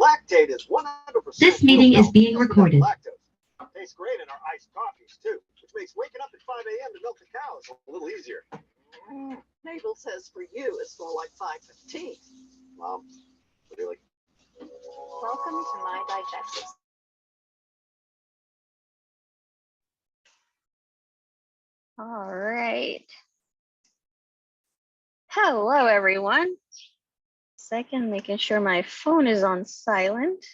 Lactate is 100%. This meeting is being recorded. Lactose. Tastes great in our iced coffees too, which makes waking up at 5 a.m. to milk the cows a little easier. Mabel says for you it's more like 5:15. Mom, really? Welcome to my digestive. All right. Hello, everyone. Second, making sure my phone is on silent.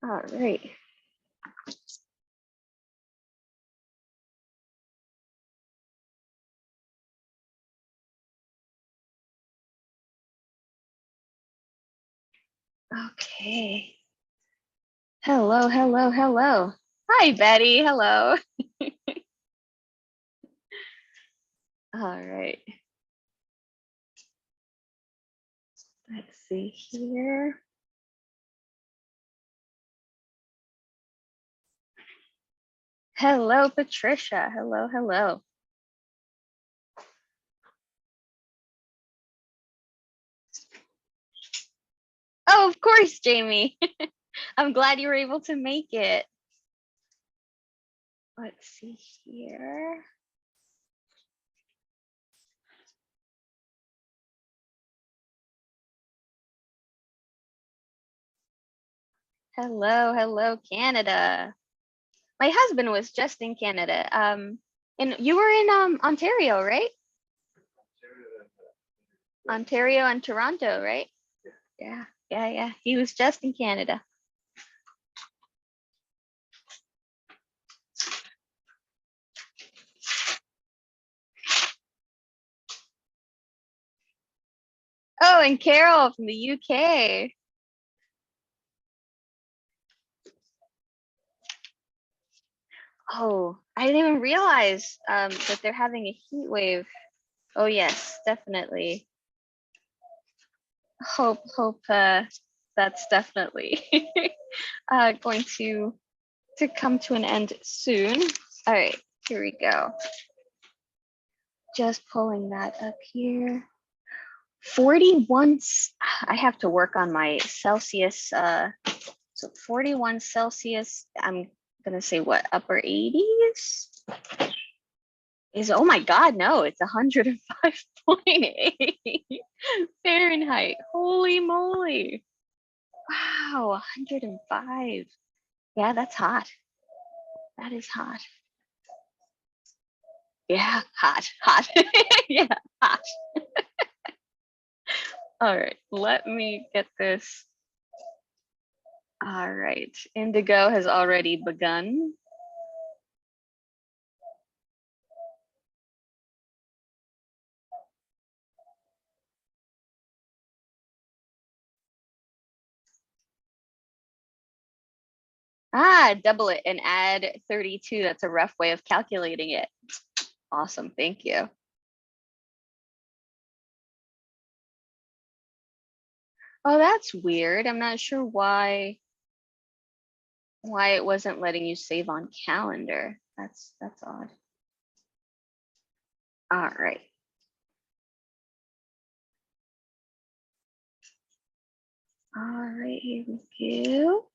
All right. Okay. Hello, hello, hello. Hi, Betty. Hello. All right. Let's see here. Hello, Patricia. Hello, hello. Oh, of course, Jamie. I'm glad you were able to make it. Let's see here. Hello, hello, Canada. My husband was just in Canada. And you were in Ontario, right? Ontario and Toronto, right? Yeah. He was just in Canada. Oh, and Carol from the UK. Oh, I didn't even realize that they're having a heat wave. Oh yes, definitely. Hope that's definitely going to come to an end soon. All right, here we go. Just pulling that up here. 41, I have to work on my Celsius. So 41 Celsius, I'm gonna say what, upper 80s? Is, oh my God, no, it's 105.8 Fahrenheit. Holy moly. Wow, 105. Yeah, that's hot. That is hot. Yeah, hot. Yeah, hot. All right, let me get this. All right, Indigo has already begun. Double it and add 32. That's a rough way of calculating it. Awesome, thank you. Oh, that's weird. I'm not sure why it wasn't letting you save on calendar. That's odd. All right. All right, here we go.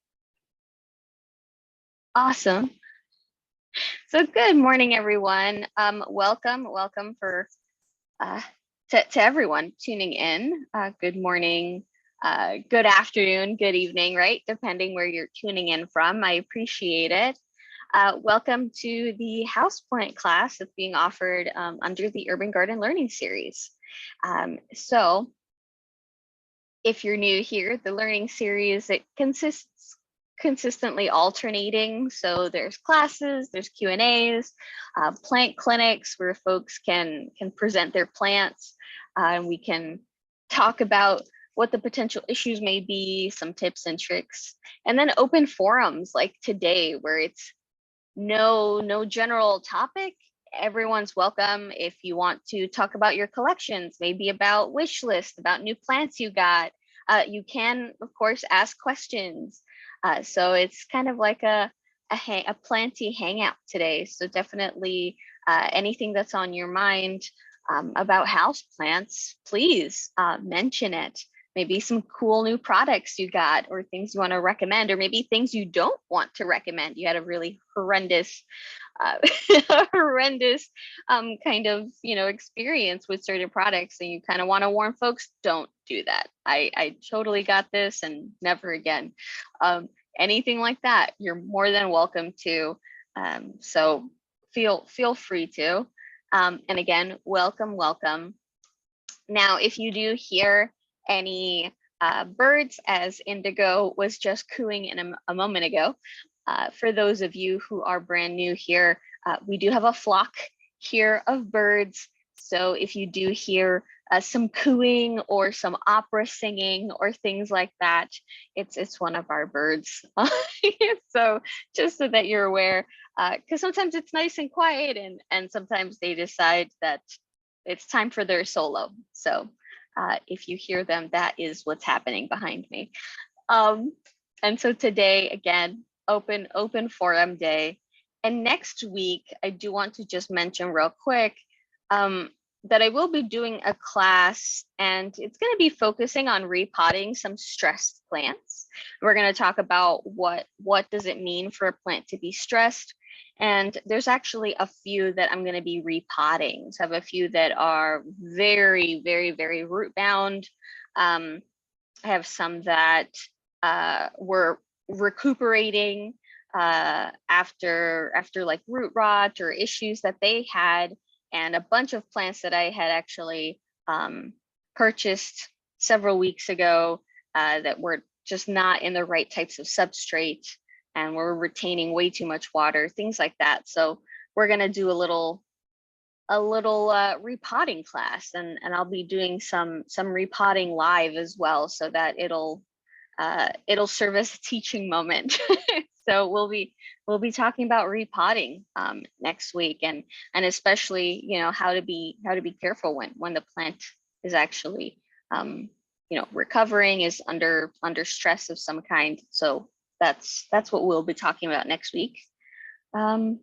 Awesome. So good morning, everyone. Welcome for to everyone tuning in. Good morning, good afternoon, good evening, right? Depending where you're tuning in from. I appreciate it. Welcome to the Houseplant class that's being offered under the Urban Garden Learning Series. So if you're new here, the learning series, it consists consistently alternating. So there's classes, there's Q&As, plant clinics where folks can present their plants. We can talk about what the potential issues may be, some tips and tricks, and then open forums like today where it's no general topic. Everyone's welcome. If you want to talk about your collections, maybe about wish list, about new plants you got, you can of course ask questions. So it's kind of like a planty hangout today. So definitely anything that's on your mind about house plants, please mention it. maybe some cool new products you got, or things you want to recommend, or maybe things you don't want to recommend. You had a really horrendous uh, horrendous kind of experience with certain products, and you kind of want to warn folks, don't do that. I totally got this and never again. Anything like that, you're more than welcome to. So feel free to. And again, welcome. Now, if you do hear any birds, as Indigo was just cooing in a moment ago, for those of you who are brand new here, we do have a flock here of birds. So if you do hear some cooing or some opera singing or things like that, it's one of our birds. So just so that you're aware, because sometimes it's nice and quiet, and sometimes they decide that it's time for their solo. So if you hear them, that is what's happening behind me. And so today, again, open forum day. And next week, I do want to just mention real quick that I will be doing a class, and it's going to be focusing on repotting some stressed plants. We're going to talk about what does it mean for a plant to be stressed. And there's actually a few that I'm going to be repotting. So I have a few that are very, very, very root bound. I have some that were recuperating after like root rot or issues that they had, and a bunch of plants that I had actually purchased several weeks ago that were just not in the right types of substrate and were retaining way too much water, things like that. So we're going to do a little repotting class, and I'll be doing some repotting live as well, so that it'll serve as a teaching moment. So we'll be talking about repotting next week, and especially how to be careful when the plant is actually recovering, is under stress of some kind. So that's what we'll be talking about next week. And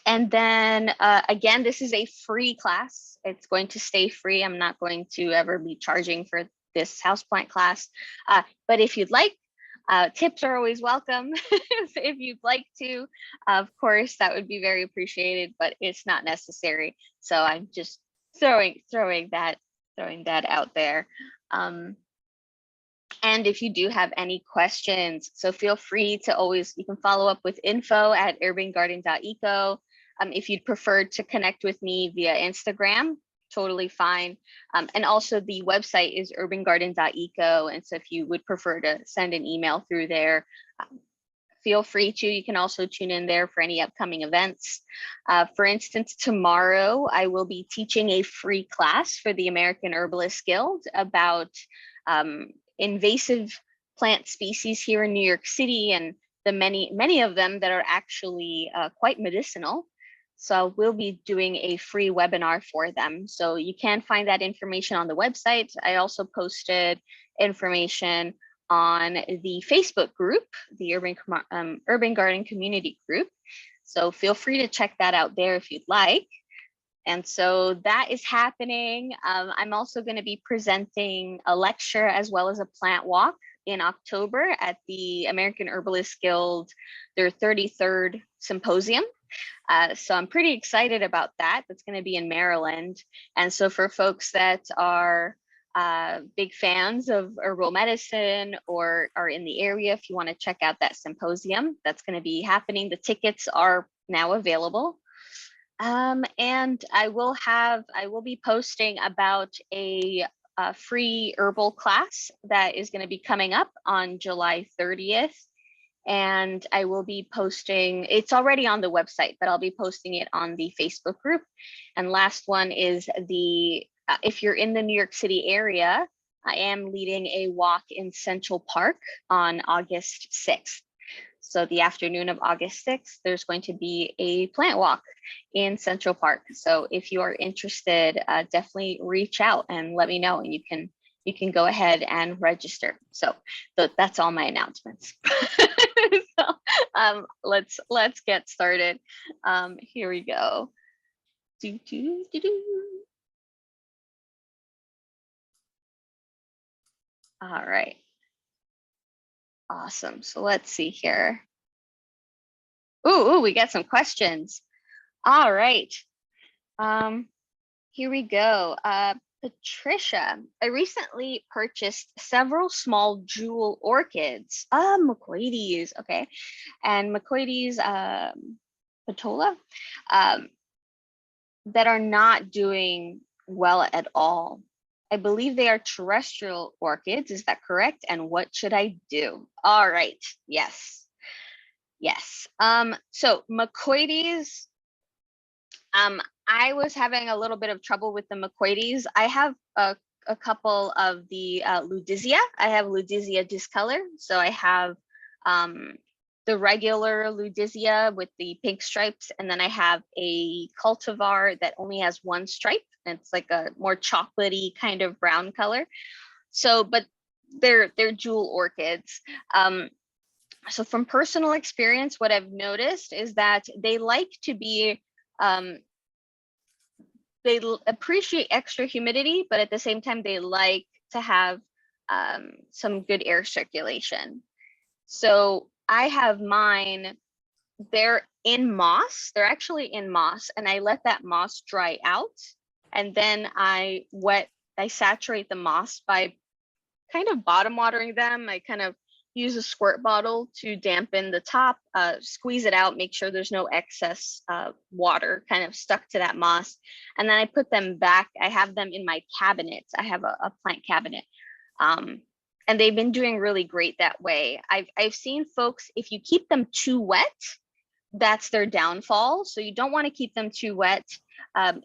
then again, this is a free class. It's going to stay free. I'm not going to ever be charging for this houseplant class. But if you'd like, tips are always welcome. If you'd like to, of course, that would be very appreciated, but it's not necessary. So I'm just throwing that out there. And if you do have any questions, so feel free to you can follow up with info@urbangarden.eco. If you'd prefer to connect with me via Instagram, totally fine. And also the website is urbangarden.eco. And so if you would prefer to send an email through there, feel free to. You can also tune in there for any upcoming events. For instance, tomorrow I will be teaching a free class for the American Herbalist Guild about invasive plant species here in New York City, and the many of them that are actually quite medicinal. So we'll be doing a free webinar for them. So you can find that information on the website. I also posted information on the Facebook group, the Urban Garden Community Group. So feel free to check that out there if you'd like. And so that is happening. I'm also going to be presenting a lecture as well as a plant walk in October at the American Herbalist Guild, their 33rd symposium. So I'm pretty excited about that. That's going to be in Maryland. And so for folks that are big fans of herbal medicine or are in the area, if you want to check out that symposium, that's going to be happening. The tickets are now available. And I will be posting about a free herbal class that is going to be coming up on July 30th. And I will be posting, it's already on the website, but I'll be posting it on the Facebook group. And last one is if you're in the New York City area, I am leading a walk in Central Park on August 6th. So the afternoon of August 6th, there's going to be a plant walk in Central Park. So if you are interested, definitely reach out and let me know, and you can go ahead and register. So that's all my announcements. So let's get started. Here we go. All right. Awesome. So let's see here. Ooh, we got some questions. All right. Here we go. Patricia, I recently purchased several small jewel orchids. Macoides, okay. And Macoides patola that are not doing well at all. I believe they are terrestrial orchids. Is that correct? And what should I do? All right. Yes. Yes. So Macoides, I was having a little bit of trouble with the Macoides. I have a couple of the Ludisia. I have Ludisia discolor. So I have the regular Ludisia with the pink stripes, and then I have a cultivar that only has one stripe. And it's like a more chocolatey kind of brown color. So, but they're jewel orchids. So from personal experience, what I've noticed is that they like to be they appreciate extra humidity, but at the same time, they like to have some good air circulation. So I have mine, they're in moss. They're actually in moss, and I let that moss dry out. And then I saturate the moss by kind of bottom watering them. I kind of use a squirt bottle to dampen the top, squeeze it out, make sure there's no excess water kind of stuck to that moss. And then I put them back. I have them in my cabinet. I have a plant cabinet. And they've been doing really great that way. I've seen folks, if you keep them too wet, that's their downfall. So you don't want to keep them too wet.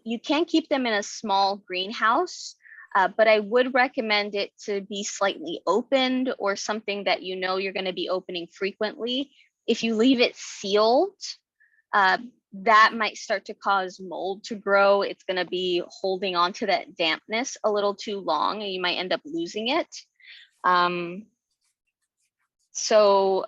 You can keep them in a small greenhouse. But I would recommend it to be slightly opened, or something that you know you're going to be opening frequently. If you leave it sealed, that might start to cause mold to grow. It's going to be holding on to that dampness a little too long, and you might end up losing it. So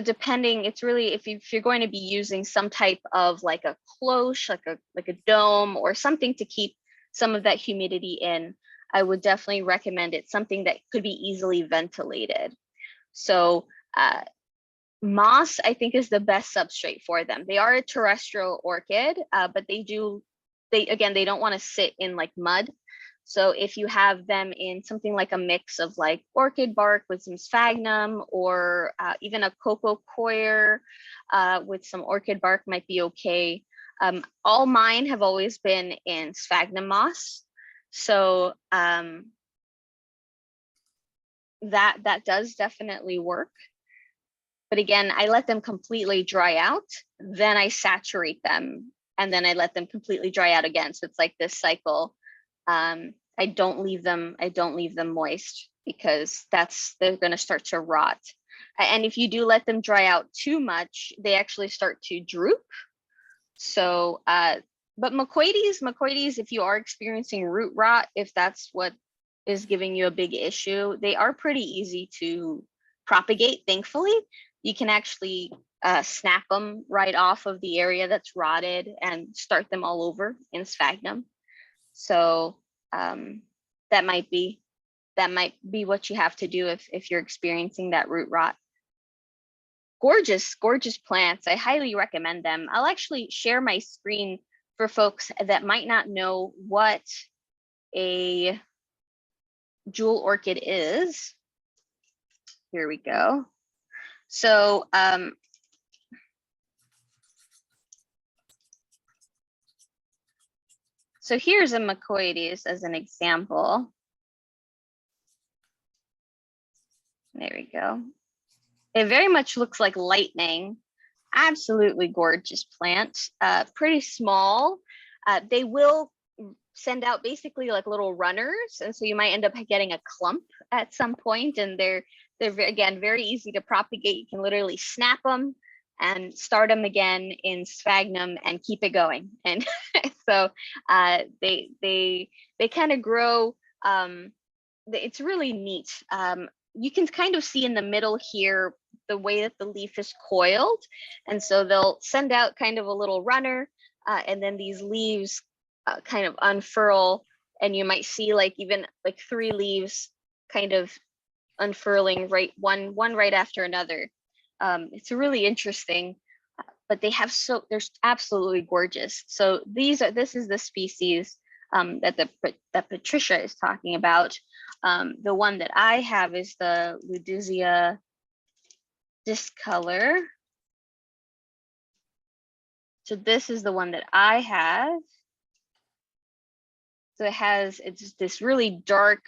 depending, it's really, if you're going to be using some type of like a cloche, like a dome or something to keep some of that humidity in, I would definitely recommend it something that could be easily ventilated. So moss, I think, is the best substrate for them. They are a terrestrial orchid, but they don't want to sit in like mud. So if you have them in something like a mix of like orchid bark with some sphagnum, or even a cocoa coir with some orchid bark might be okay. All mine have always been in sphagnum moss. So that does definitely work. But again, I let them completely dry out, then I saturate them, and then I let them completely dry out again. So it's like this cycle. I don't leave them moist, because they're going to start to rot. And if you do let them dry out too much, they actually start to droop. So, but Macoides, if you are experiencing root rot, if that's what is giving you a big issue, they are pretty easy to propagate. Thankfully, you can actually snap them right off of the area that's rotted and start them all over in sphagnum. So that might be what you have to do if you're experiencing that root rot. Gorgeous plants. I highly recommend them. I'll actually share my screen for folks that might not know what a jewel orchid is. Here we go. So so here's a Macoides as an example. There we go. It very much looks like lightning. Absolutely gorgeous plant. Pretty small. They will send out basically like little runners, and so you might end up getting a clump at some point. And they're again very easy to propagate. You can literally snap them and start them again in sphagnum and keep it going. And so they kind of grow. It's really neat. You can kind of see in the middle here the way that the leaf is coiled. And so they'll send out kind of a little runner, and then these leaves kind of unfurl, and you might see like even like 3 leaves kind of unfurling one right after another. It's really interesting, but they're absolutely gorgeous. So this is the species that Patricia is talking about. The one that I have is the Ludizia discolor. So this is the one that I have. So it's this really dark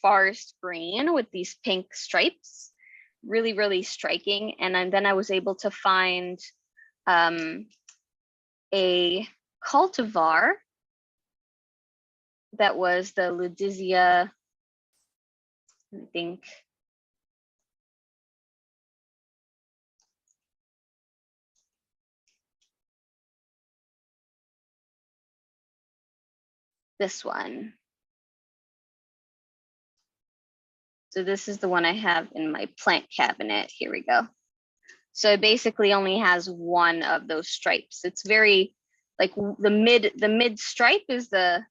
forest green with these pink stripes, really, really striking. And then I was able to find a cultivar that was the Ludizia, I think, this one. So this is the one I have in my plant cabinet. Here we go. So it basically only has one of those stripes. It's very like the mid stripe is the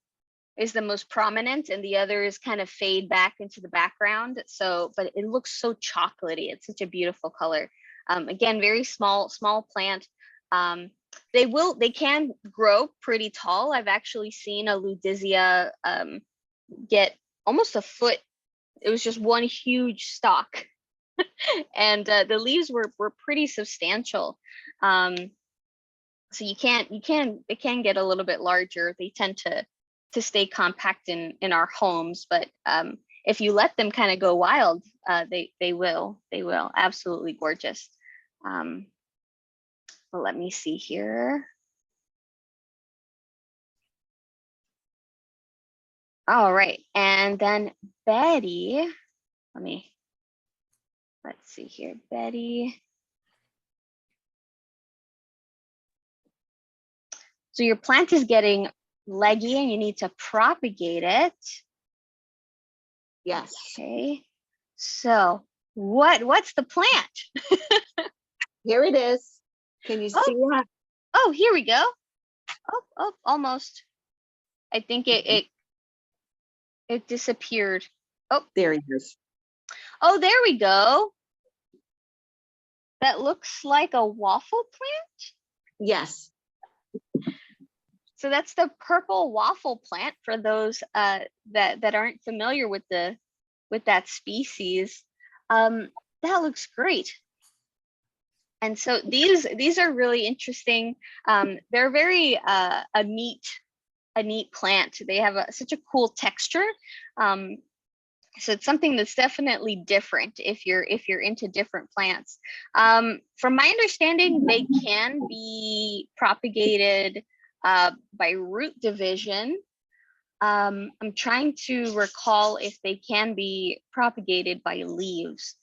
most prominent, and the others kind of fade back into the background. So, but it looks so chocolatey. It's such a beautiful color. Again, very small plant. They can grow pretty tall. I've actually seen a Ludizia get almost a foot. It was just one huge stalk. And the leaves were pretty substantial. So it can get a little bit larger. They tend to stay compact in our homes, but if you let them kind of go wild, they will absolutely gorgeous. Well, let me see here. All right, and then Betty, let's see here, Betty. So your plant is getting leggy and you need to propagate it. Yes. Okay. So what's the plant? Here it is. Can you see that? Oh, here we go. Oh, almost. I think it disappeared. Oh, There it is. oh, there we go. That looks like a waffle plant. Yes. So that's the purple waffle plant for those that aren't familiar with that species. That looks great. And so these are really interesting. They're very a neat plant. They have such a cool texture. So it's something that's definitely different if you're into different plants. From my understanding, they can be propagated by root division. I'm trying to recall if they can be propagated by leaves.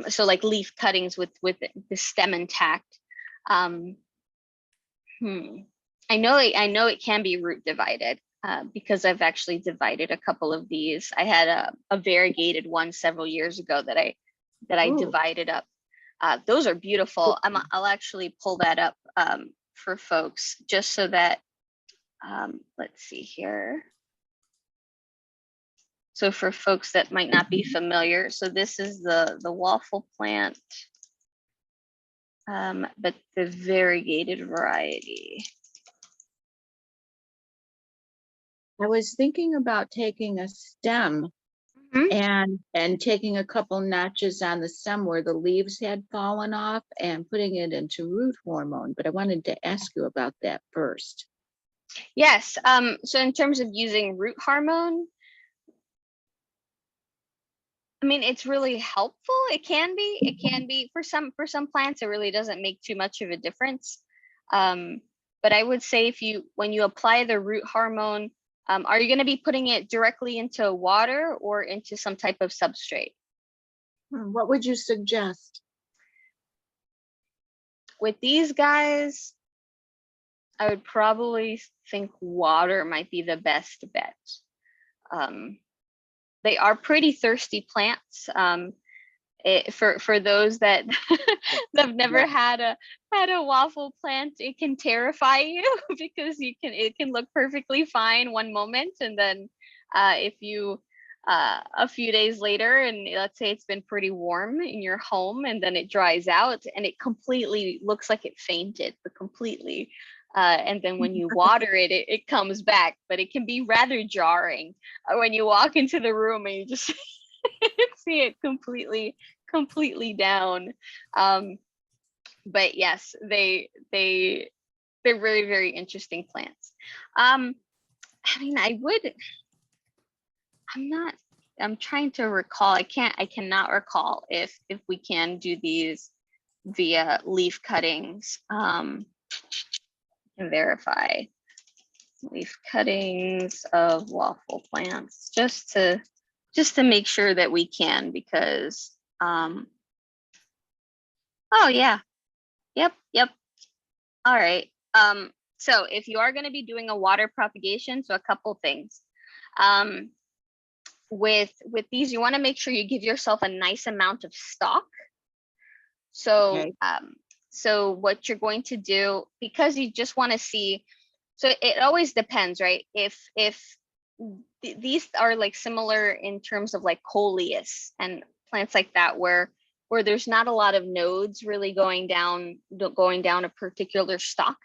So like leaf cuttings with the stem intact. I know it can be root divided because I've actually divided a couple of these. I had a variegated one several years ago that I divided up. Those are beautiful. I'll actually pull that up for folks just so that let's see here. So for folks that might not be familiar, so this is the waffle plant, but the variegated variety. I was thinking about taking a stem and taking a couple notches on the stem where the leaves had fallen off and putting it into root hormone, but I wanted to ask you about that first. Yes. So in terms of using root hormone, I mean, it's really helpful. It can be for some plants, it really doesn't make too much of a difference. But I would say when you apply the root hormone, are you going to be putting it directly into water or into some type of substrate? What would you suggest? With these guys, I would probably think water might be the best bet. They are pretty thirsty plants. For those that have never had a waffle plant, it can terrify you because it can look perfectly fine one moment, and then if you a few days later, and let's say it's been pretty warm in your home, and then it dries out and it completely looks like it fainted, but completely. And then when you water it, it comes back, but it can be rather jarring when you walk into the room and you just see it completely down. But yes, they're very, very interesting plants. I mean, I'm trying to recall. I cannot recall if we can do these via leaf cuttings. Can verify leaf cuttings of waffle plants just to make sure that we can, because oh yeah, yep. All right. So if you are going to be doing a water propagation, so a couple things. With these, you want to make sure you give yourself a nice amount of stock. So Okay. so what you're going to do, because you just want to see, so it always depends, right? If these are like similar in terms of like coleus and plants like that, where there's not a lot of nodes really going down a particular stalk.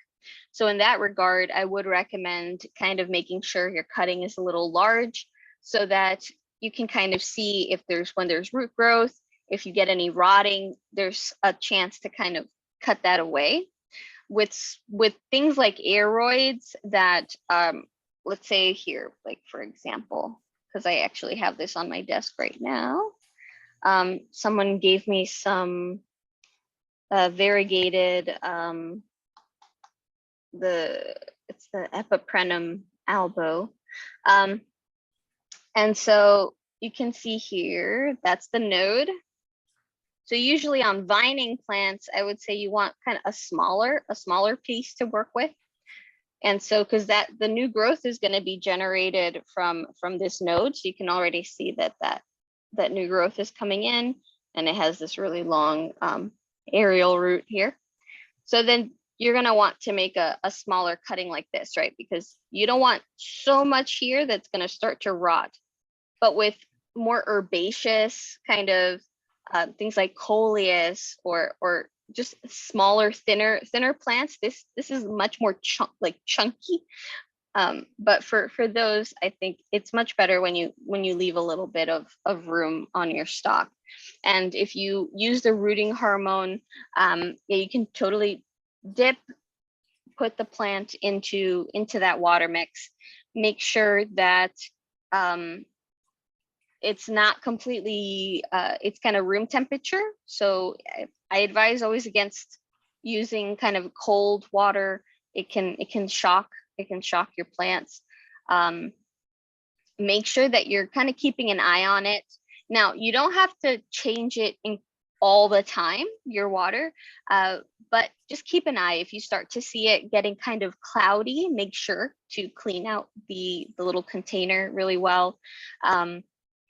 So in that regard, I would recommend kind of making sure your cutting is a little large, so that you can kind of see if when there's root growth, if you get any rotting, there's a chance to kind of cut that away. With things like aeroids that, let's say here, like for example, because I actually have this on my desk right now. Someone gave me some variegated, it's the Epiprenum albo. And so you can see here, that's the node. So usually on vining plants, I would say you want kind of a smaller piece to work with. And so, because the new growth is going to be generated from this node, so you can already see that new growth is coming in, and it has this really long aerial root here. So then you're going to want to make a smaller cutting like this, right? Because you don't want so much here that's going to start to rot. But with more herbaceous kind of things like coleus or just smaller, thinner plants, this is much more chunky. But for those, I think it's much better when you leave a little bit of room on your stalk. And if you use the rooting hormone, yeah, you can totally put the plant into that water mix. Make sure that it's not completely, it's kind of room temperature. So I advise always against using kind of cold water. It can shock your plants. Make sure that you're kind of keeping an eye on it. Now, you don't have to change it in all the time, your water, but just keep an eye. If you start to see it getting kind of cloudy, make sure to clean out the little container really well.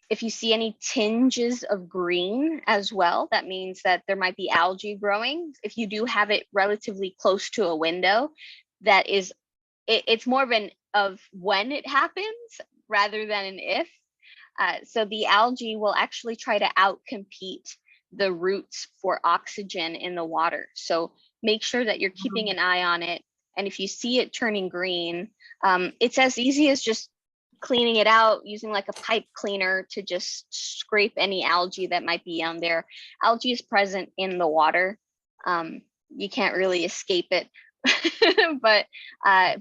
If you see any tinges of green as well, that means that there might be algae growing. If you do have it relatively close to a window, that is, it's more of when it happens rather than an if. So the algae will actually try to outcompete the roots for oxygen in the water. So make sure that you're keeping an eye on it. And if you see it turning green, it's as easy as just cleaning it out using like a pipe cleaner to just scrape any algae that might be on there. Algae is present in the water. You can't really escape it, but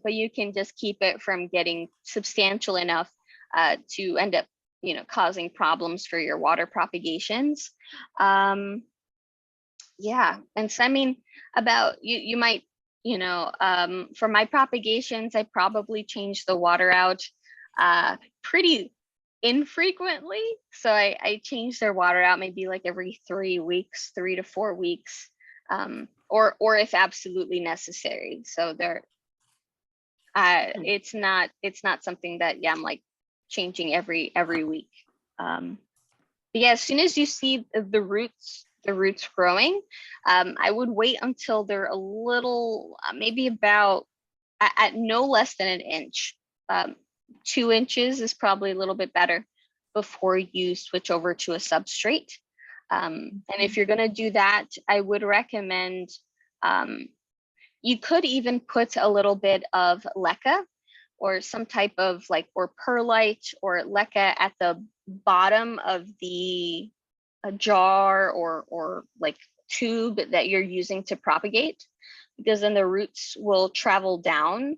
you can just keep it from getting substantial enough to end up, causing problems for your water propagations. Yeah, and so I mean, about you might, for my propagations, I probably change the water out pretty infrequently. So I change their water out maybe like every 3 weeks, 3 to 4 weeks, or if absolutely necessary. So it's not something that, I'm like changing every week. But yeah, as soon as you see the roots growing, I would wait until they're a little, maybe about at no less than an inch. 2 inches is probably a little bit better. before you switch over to a substrate. And if you're going to do that, I would recommend you could even put a little bit of leca or some type of or perlite or leca at the bottom of the jar or tube that you're using to propagate, because then the roots will travel down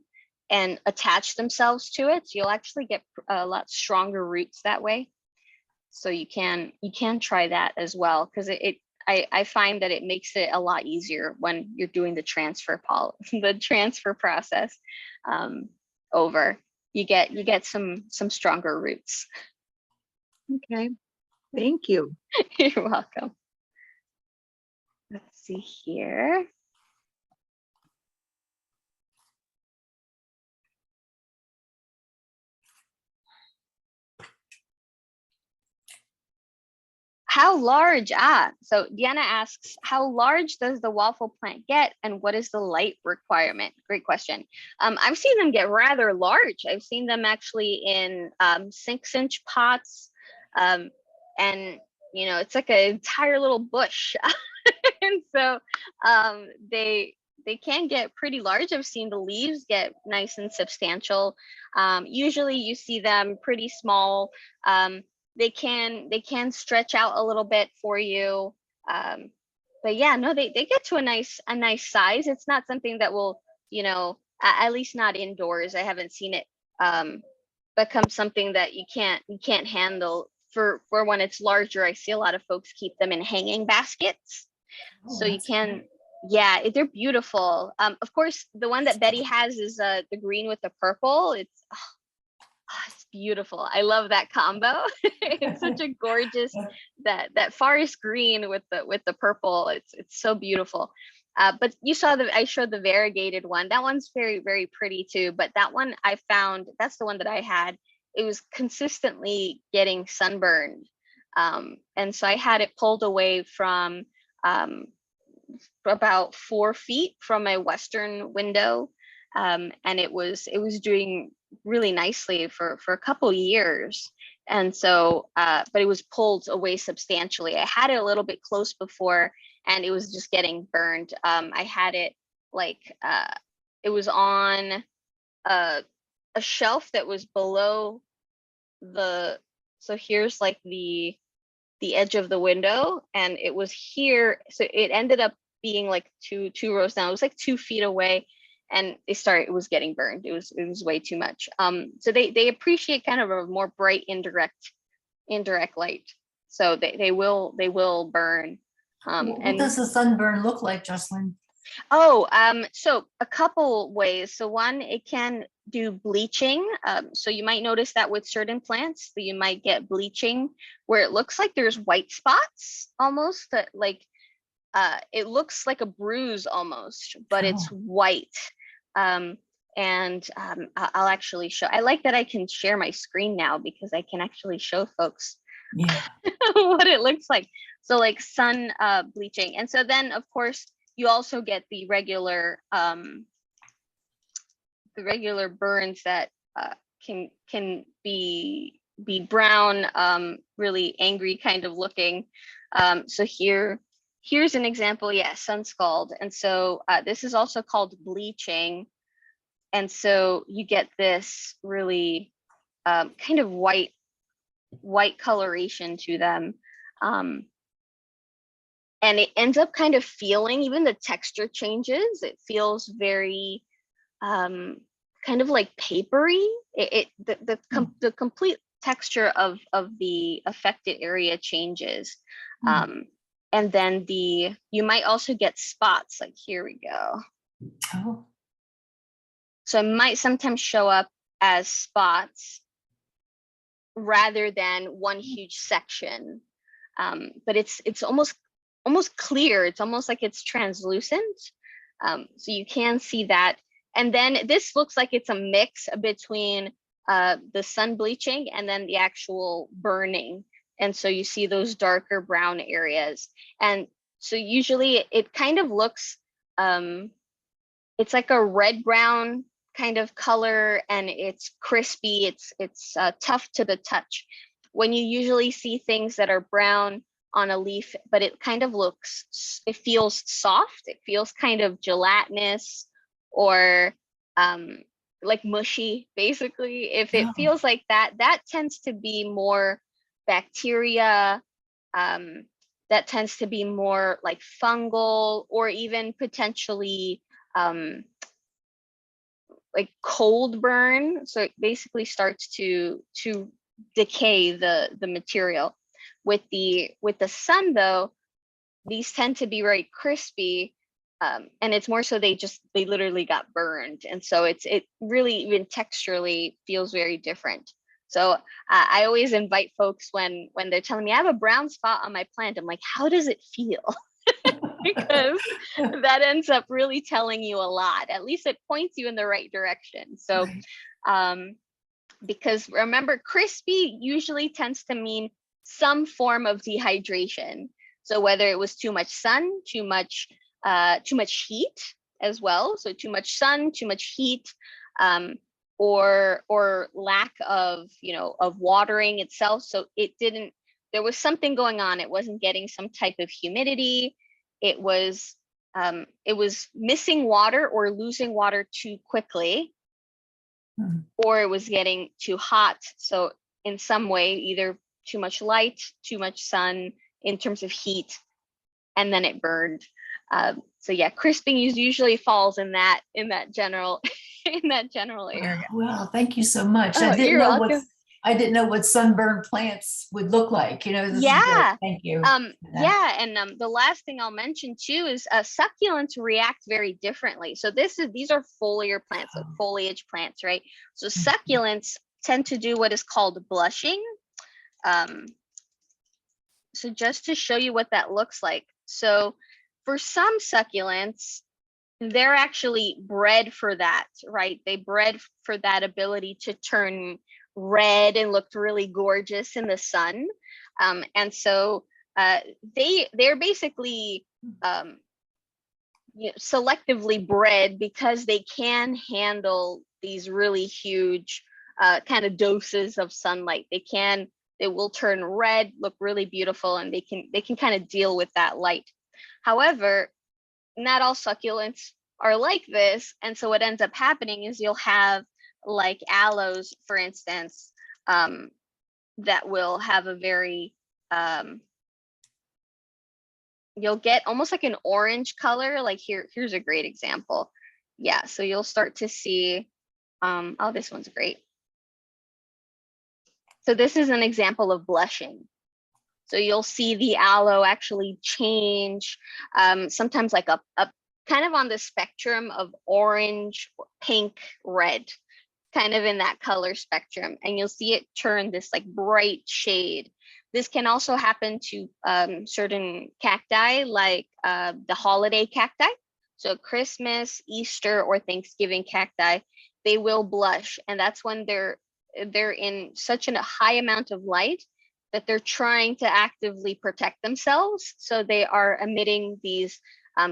and attach themselves to it. So you'll actually get a lot stronger roots that way. So you can try that as well, because I find that it makes it a lot easier when you're doing the transfer process over. You get some stronger roots. Okay, thank you. You're welcome. Let's see here. How large? So Deanna asks, how large does the waffle plant get and what is the light requirement? Great question. I've seen them get rather large. I've seen them actually in 6-inch pots. And it's like an entire little bush. And so they can get pretty large. I've seen the leaves get nice and substantial. Usually you see them pretty small. They can stretch out a little bit for you. But yeah, no, they get to a nice size. It's not something that will, at least not indoors. I haven't seen it become something that you can't handle. For when it's larger, I see a lot of folks keep them in hanging baskets. So you can, yeah, they're beautiful. Of course, the one that Betty has is the green with the purple. It's beautiful. I love that combo. It's such a gorgeous, that forest green with the purple. It's so beautiful. But you saw I showed the variegated one. That one's very, very pretty too. But that one I found, that's the one that I had. It was consistently getting sunburned. And so I had it pulled away from about 4 feet from my western window. And it was doing really nicely for a couple years. And so, but it was pulled away substantially. I had it a little bit close before and it was just getting burned. I had it it was on a shelf that was below so here's the edge of the window, and it was here. So it ended up being like two rows down. It was like 2 feet away, and it was getting burned. It was way too much. So they appreciate kind of a more bright indirect light. So they will burn. What does the sunburn look like, Jocelyn? So a couple ways. So one, it can do bleaching. So you might notice that with certain plants that you might get bleaching where it looks like there's white spots almost, that it looks like a bruise almost, but it's white. I'll actually show. I like that I can share my screen now because I can actually show folks what it looks like. So like sun bleaching. And so then of course you also get the regular burns that can be brown, really angry kind of looking. So here's an example. Yeah, sun scald. And so this is also called bleaching. And so you get this really kind of white coloration to them. And it ends up kind of feeling, even the texture changes. It feels very kind of like papery. The complete texture of the affected area changes. And then you might also get spots, like here we go. Oh. So it might sometimes show up as spots rather than one huge section. But it's almost clear. It's almost like it's translucent. So you can see that. And then this looks like it's a mix between the sun bleaching and then the actual burning. And so you see those darker brown areas. And so usually it kind of looks, it's like a red-brown kind of color, and it's crispy. It's tough to the touch. when you usually see things that are brown on a leaf, but it kind of it feels soft. It feels kind of gelatinous or like mushy, basically. If it feels like that, that tends to be more bacteria. That tends to be more like fungal or even potentially like cold burn. So it basically starts to decay the material. With the sun though, these tend to be very crispy, and it's more so they literally got burned, and so it really even texturally feels very different. So I always invite folks when they're telling me I have a brown spot on my plant, I'm like, how does it feel? Because that ends up really telling you a lot. At least it points you in the right direction. So because remember, crispy usually tends to mean some form of dehydration. So whether it was too much sun, too much heat as well. So too much sun, too much heat, or lack of, of watering itself. So there was something going on. It wasn't getting some type of humidity. It was missing water or losing water too quickly, or it was getting too hot. So in some way, either too much light, too much sun in terms of heat, and then it burned. So yeah, crisping usually falls in that general area. Well, thank you so much. Oh, you're welcome. I didn't know what sunburned plants would look like. This is great. Thank you. Yeah, and the last thing I'll mention too is succulents react very differently. So these are foliar plants, so foliage plants, right? So succulents tend to do what is called blushing. So just to show you what that looks like. So for some succulents, they're actually bred for that, right? They bred for that ability to turn red and look really gorgeous in the sun. And so they're basically selectively bred because they can handle these really huge kind of doses of sunlight. They will turn red, look really beautiful, and they can kind of deal with that light. However, not all succulents are like this. And so what ends up happening is you'll have like aloes, for instance, that will have a very, you'll get almost like an orange color. Like here's a great example. Yeah, so you'll start to see, oh, this one's great. So this is an example of blushing. So you'll see the aloe actually change, sometimes like a kind of on the spectrum of orange, pink, red, kind of in that color spectrum. And you'll see it turn this like bright shade. This can also happen to certain cacti, like the holiday cacti. So Christmas, Easter, or Thanksgiving cacti, they will blush. And that's when they're in such a high amount of light that they're trying to actively protect themselves. So they are emitting these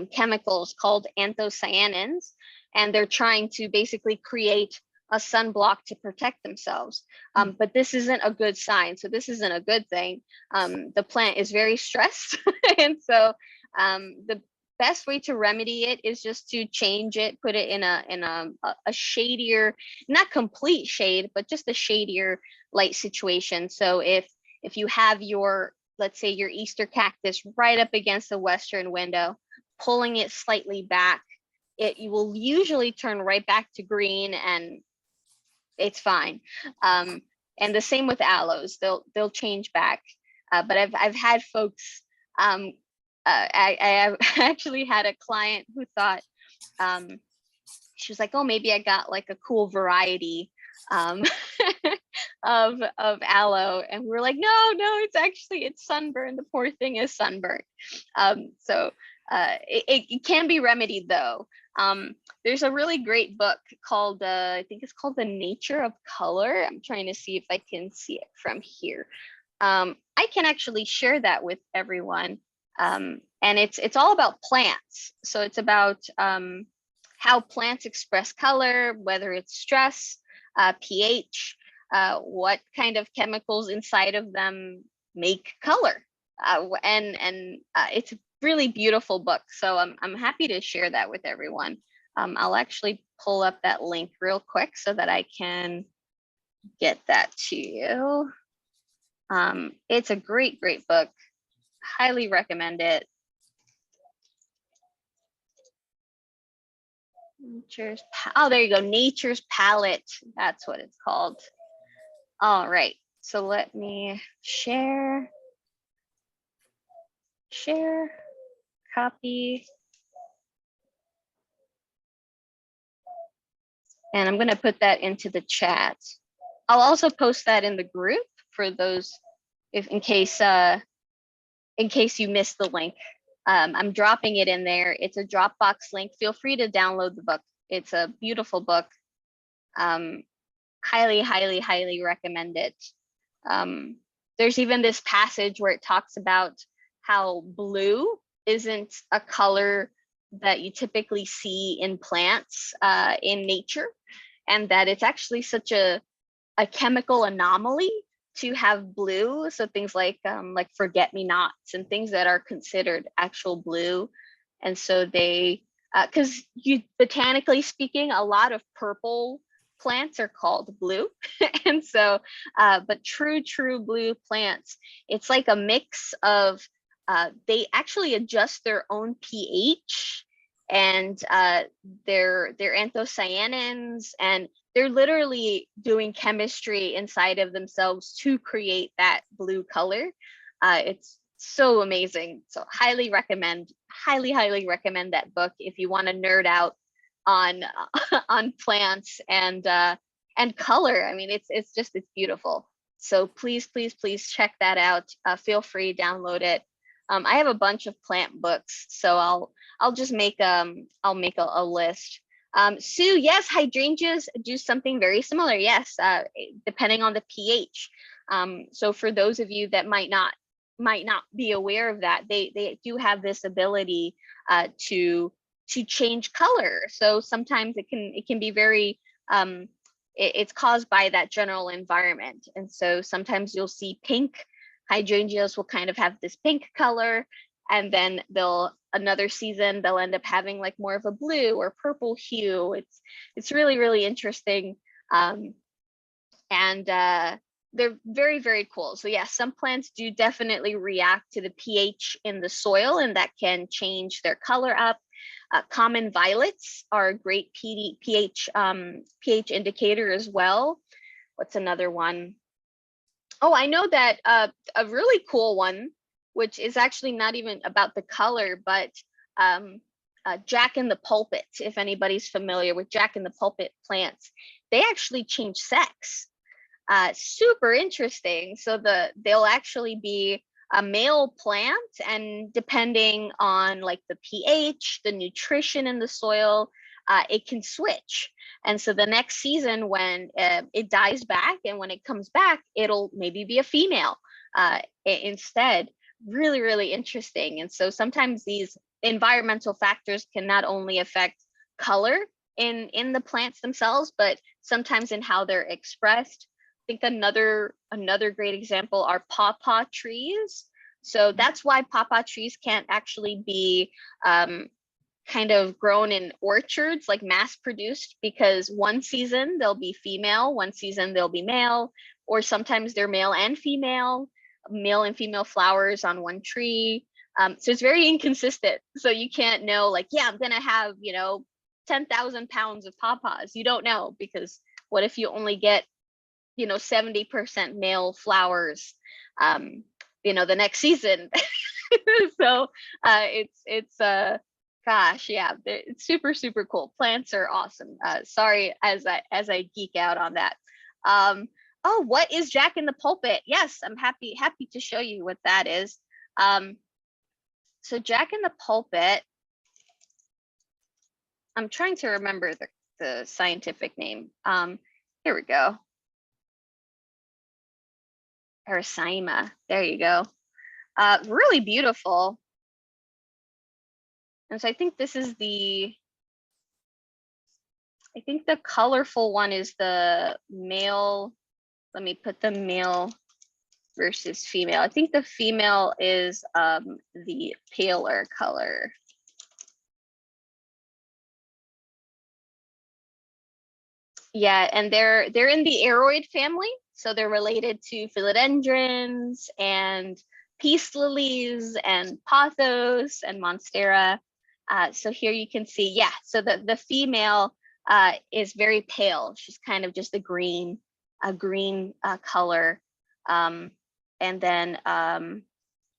chemicals called anthocyanins, and they're trying to basically create a sunblock to protect themselves. But this isn't a good sign. So this isn't a good thing. The plant is very stressed. And so the best way to remedy it is just to change it, put it in a shadier, not complete shade, but just a shadier light situation. So if you have let's say your Easter cactus right up against the western window, pulling it slightly back, you will usually turn right back to green, and it's fine. And the same with aloes, they'll change back. But I've had folks, I actually had a client who thought, she was like, oh, maybe I got like a cool variety of aloe, and we're like, no, it's sunburned. The poor thing is sunburned. So it can be remedied though. There's a really great book called I think it's called The Nature of Color. I'm trying to see if I can see it from here. I can actually share that with everyone. And it's all about plants. So it's about how plants express color, whether it's stress, pH, what kind of chemicals inside of them make color. It's a really beautiful book. So I'm happy to share that with everyone. I'll actually pull up that link real quick so that I can get that to you. It's a great, great book. Highly recommend it. Oh, there you go. Nature's Palette. That's what it's called. All right. So let me share, copy. And I'm going to put that into the chat. I'll also post that in the group for those, in case you missed the link. I'm dropping it in there. It's a Dropbox link. Feel free to download the book. It's a beautiful book. Highly, highly, highly recommend it. There's even this passage where it talks about how blue isn't a color that you typically see in plants in nature, and that it's actually such a chemical anomaly to have blue. So things like forget-me-nots and things that are considered actual blue. And so they, because botanically speaking, a lot of purple plants are called blue. And so, but true blue plants, it's like a mix of, they actually adjust their own pH and their anthocyanins, and they're literally doing chemistry inside of themselves to create that blue color. It's so amazing. So highly recommend that book if you want to nerd out on on plants and color. I mean, it's beautiful. So please check that out. Feel free, download it. I have a bunch of plant books, so I'll just make I'll make a list. Sue, yes, hydrangeas do something very similar. Yes, depending on the pH. So for those of you that might not be aware of that, they do have this ability to change color. So sometimes it can be very it's caused by that general environment. And so sometimes you'll see pink hydrangeas will kind of have this pink color, and then another season they'll end up having like more of a blue or purple hue. It's really interesting. And they're very, very cool. So yeah, some plants do definitely react to the pH in the soil, and that can change their color up. Common violets are a great pH indicator as well. What's another one? Oh, I know that a really cool one, which is actually not even about the color, but Jack in the Pulpit. If anybody's familiar with Jack in the Pulpit plants, they actually change sex. Super interesting. So they'll actually be a male plant, and depending on like the pH, the nutrition in the soil, it can switch. And so the next season when it dies back, and when it comes back, it'll maybe be a female instead. Really interesting. And so sometimes these environmental factors can not only affect color in the plants themselves, but sometimes in how they're expressed. I think another great example are pawpaw trees. So that's why pawpaw trees can't actually be kind of grown in orchards, like mass produced, because one season they'll be female, one season they'll be male, or sometimes they're male and female flowers on one tree. So it's very inconsistent. So you can't know like, yeah, I'm gonna have 10,000 pounds of pawpaws. You don't know, because what if you only get 70% male flowers the next season. So it's gosh, yeah, it's super cool. Plants are awesome. Sorry as I geek out on that. Oh, what is Jack in the Pulpit? Yes, I'm happy to show you what that is. So Jack in the Pulpit, I'm trying to remember the scientific name. Here we go. Parasyma. There you go. Really beautiful. And so I think this is the colorful one is the male let me put the male versus female. I think the female is the paler color. Yeah, and they're in the aroid family, so they're related to philodendrons and peace lilies and pothos and monstera. So here you can see, yeah, so the female is very pale. She's kind of just a green color. And then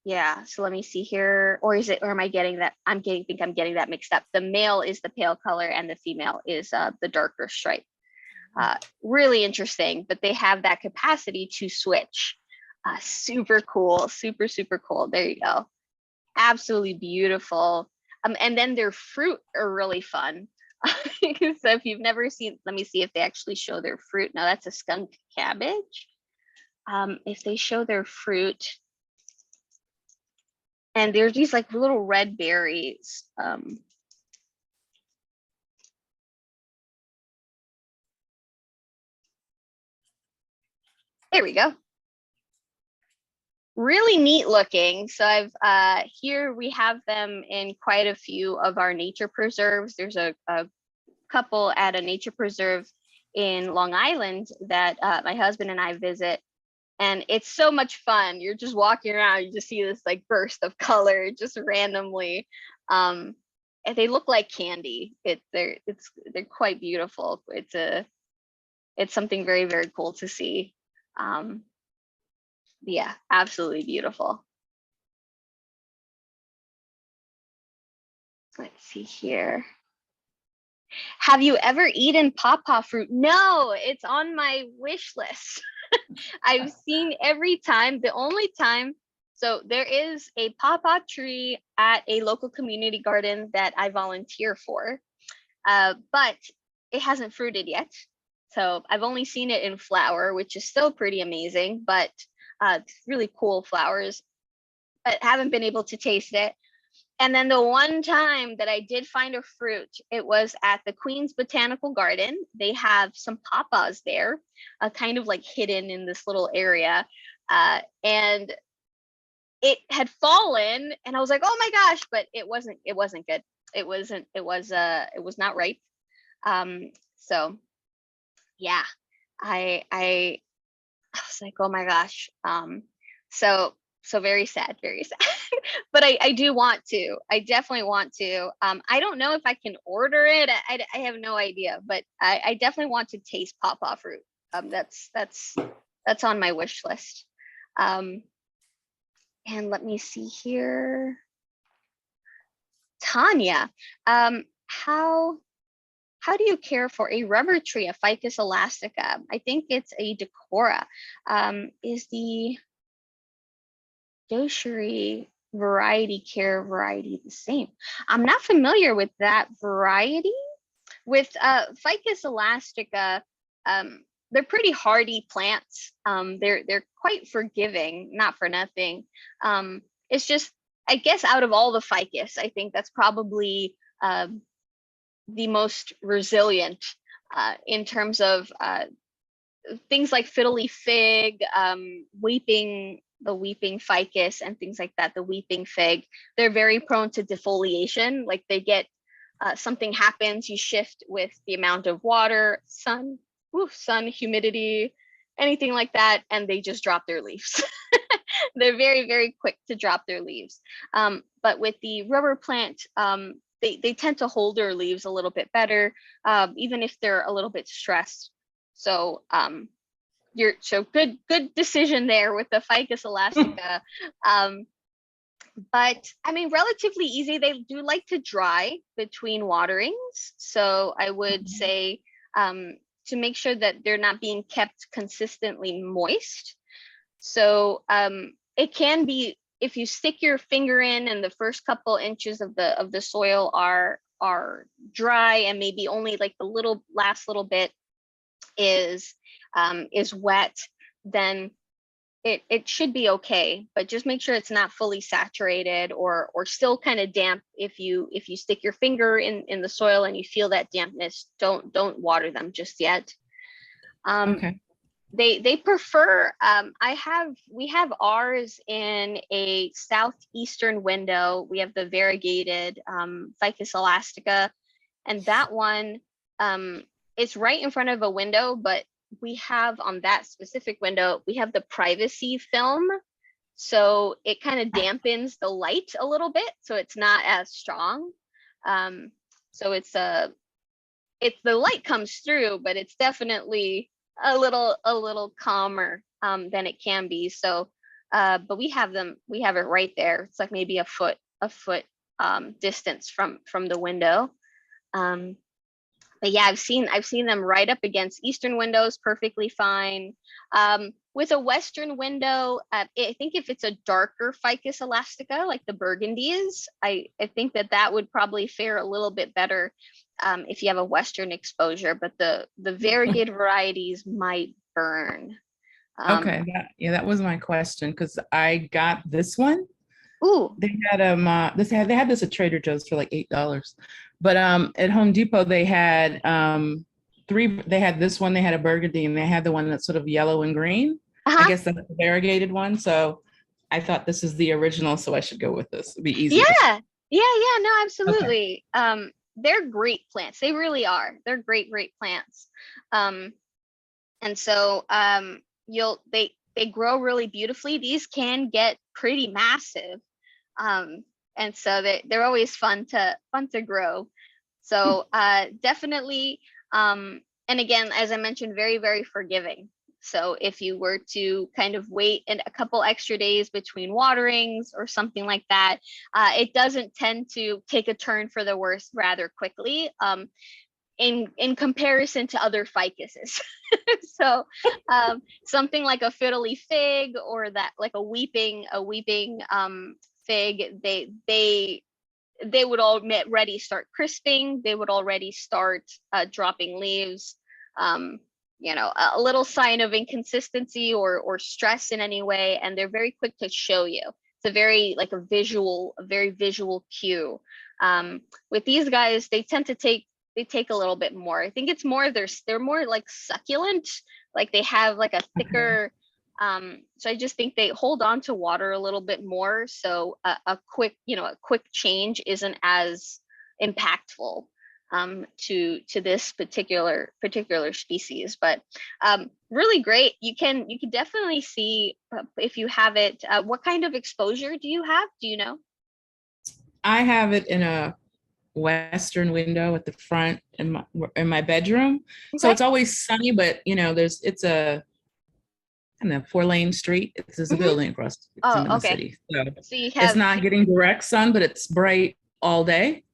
yeah, so let me see here, or am I getting that? Think I'm getting that mixed up. The male is the pale color and the female is the darker stripe. Really interesting, but they have that capacity to switch. Super cool, super cool. There you go. Absolutely beautiful. And then their fruit are really fun. So if you've never seen, let me see if they actually show their fruit. No, that's a skunk cabbage. If they show their fruit, and there's these like little red berries. There we go. Really neat looking. So I've here we have them in quite a few of our nature preserves. There's a couple at a nature preserve in Long Island that my husband and I visit, and it's so much fun. You're just walking around, you just see this like burst of color just randomly. And they look like candy. They're quite beautiful. It's something very cool to see. Yeah, absolutely beautiful. Let's see here. Have you ever eaten pawpaw fruit? No, it's on my wish list. I've seen every time. The only time, so there is a pawpaw tree at a local community garden that I volunteer for, but it hasn't fruited yet. So I've only seen it in flower, which is still pretty amazing, but really cool flowers, but haven't been able to taste it. And then the one time that I did find a fruit, it was at the Queen's Botanical Garden. They have some pawpaws there, kind of like hidden in this little area. And it had fallen, and I was like, oh my gosh, but it wasn't good. It was not ripe. So yeah, I was like, oh my gosh. So very sad, but I do want to. I definitely want to. I don't know if I can order it. I have no idea, but I definitely want to taste pawpaw fruit. That's on my wish list. And let me see here. Tanya, how do you care for a rubber tree, a Ficus elastica? I think it's a decora. Is the Doshiri variety the same? I'm not familiar with that variety. With Ficus elastica, they're pretty hardy plants. They're quite forgiving, not for nothing. It's just, I guess, out of all the ficus, I think that's probably the most resilient in terms of things like fiddly fig, the weeping ficus and things like that, the weeping fig. They're very prone to defoliation. Like they get, something happens, you shift with the amount of water, sun, humidity, anything like that, and they just drop their leaves. They're very quick to drop their leaves. But with the rubber plant, they tend to hold their leaves a little bit better, even if they're a little bit stressed. So good decision there with the Ficus elastica. But I mean, relatively easy. They do like to dry between waterings. So I would say to make sure that they're not being kept consistently moist. So it can be, if you stick your finger in and the first couple inches of the soil are dry, and maybe only like the last little bit is wet, then it should be okay. But just make sure it's not fully saturated or still kind of damp. If you stick your finger in the soil and you feel that dampness, don't water them just yet. Okay. they prefer, we have ours in a southeastern window. We have the variegated Ficus elastica, and that one, it's right in front of a window, but we have on that specific window, we have the privacy film. So it kind of dampens the light a little bit, so it's not as strong. So it's the light comes through, but it's definitely a little calmer than it can be. So, but we have it right there. It's like maybe a foot distance from the window. But yeah, I've seen them right up against eastern windows perfectly fine. With a western window, I think if it's a darker Ficus elastica, like the burgundies, I think that would probably fare a little bit better if you have a western exposure. But the variegated varieties might burn. Okay, that was my question, because I got this one. Ooh. They had they had this at Trader Joe's for like $8. But at Home Depot they had three. They had this one, they had a burgundy, and they had the one that's sort of yellow and green. I guess that's the variegated one. So I thought this is the original, so I should go with this. It'd be easier. Yeah, no, absolutely. Okay. They're great plants. They really are. They're great plants. And so they grow really beautifully. These can get pretty massive. And so they're always fun to grow. So definitely, and again, as I mentioned, very, very forgiving. So if you were to kind of wait a couple extra days between waterings or something like that, it doesn't tend to take a turn for the worse rather quickly. In comparison to other ficuses. So something like a fiddly fig, or that like a weeping fig, they would already start crisping. They would already start dropping leaves. A little sign of inconsistency or stress in any way, and they're very quick to show you. It's a very visual cue. With these guys, they tend to take a little bit more. I think it's more they're more like succulent, like they have like a thicker. So I just think they hold on to water a little bit more. So a quick change isn't as impactful to this particular species. But really great. You can definitely see if you have it. What kind of exposure do you have? Do you know? I have it in a western window at the front in my bedroom. Okay. So it's always sunny, but it's a 4-lane street. There's a building across in the city. So it's not getting direct sun, but it's bright all day.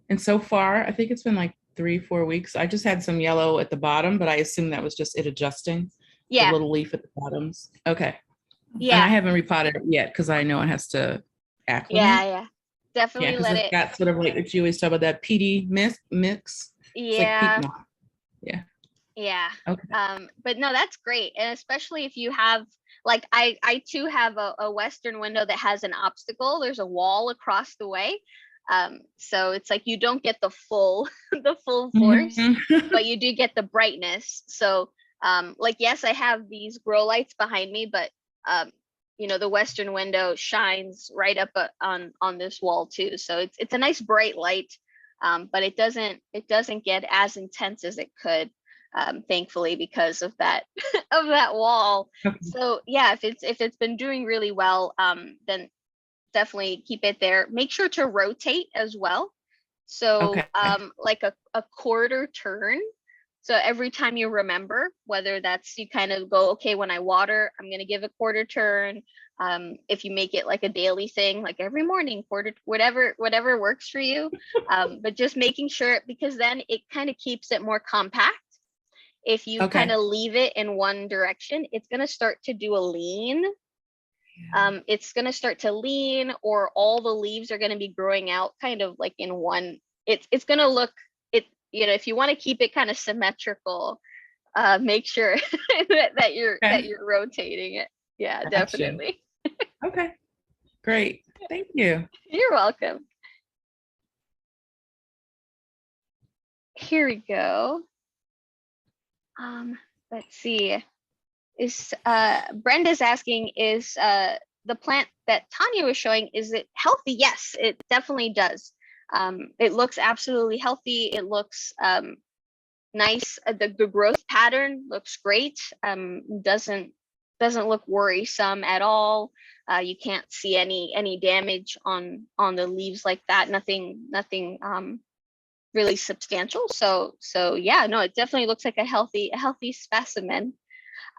And so far, I think it's been like 3-4 weeks. I just had some yellow at the bottom, but I assume that was just it adjusting. Yeah. The little leaf at the bottoms. Okay. Yeah. And I haven't repotted it yet because I know it has to acclimate. Yeah. Definitely let it. Got sort of like what you always talk about, that peaty mix. Yeah. It's like peat moss. Yeah. Okay. But no, that's great. And especially if you have, like, I too have a western window that has an obstacle. There's a wall across the way. So it's like you don't get the full force, but you do get the brightness. So yes, I have these grow lights behind me, but the western window shines right up on this wall too. So it's a nice bright light, but it doesn't get as intense as it could, thankfully, because of that of that wall. Okay. So yeah, if it's been doing really well, then definitely keep it there. Make sure to rotate as well. So like a quarter turn. So every time you remember, whether that's you kind of go, okay, when I water, I'm going to give a quarter turn. If you make it like a daily thing, like every morning, quarter, whatever works for you. But just making sure, because then it kind of keeps it more compact. If you kind of leave it in one direction, it's going to start to do a lean. It's going to start to lean, or all the leaves are going to be growing out kind of like in one. It's going to look, if you want to keep it kind of symmetrical, make sure that you're rotating it. Yeah, definitely. Okay, great. Thank you. You're welcome. Here we go. Let's see. Brenda's asking, is the plant that Tanya was showing, is it healthy? Yes, it definitely does. It looks absolutely healthy. It looks nice. The growth pattern looks great. Doesn't look worrisome at all. You can't see any damage on the leaves like that. Nothing really substantial. So yeah, no, it definitely looks like a healthy specimen.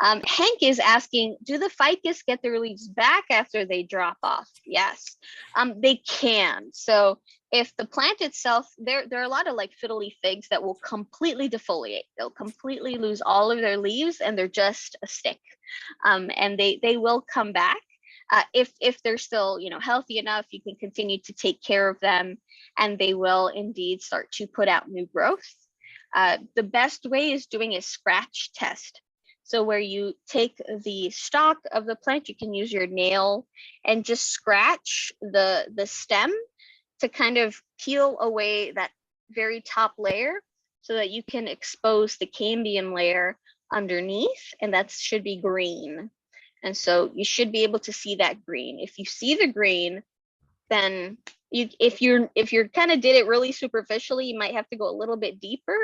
Hank is asking, do the ficus get their leaves back after they drop off? Yes, they can. So if the plant itself, there are a lot of like fiddly figs that will completely defoliate. They'll completely lose all of their leaves and they're just a stick. And they will come back. If they're still, healthy enough, you can continue to take care of them and they will indeed start to put out new growth. The best way is doing a scratch test. So where you take the stalk of the plant, you can use your nail and just scratch the stem to kind of peel away that very top layer so that you can expose the cambium layer underneath, and that should be green. And so you should be able to see that green. If you see the green, then if you're kind of did it really superficially, you might have to go a little bit deeper.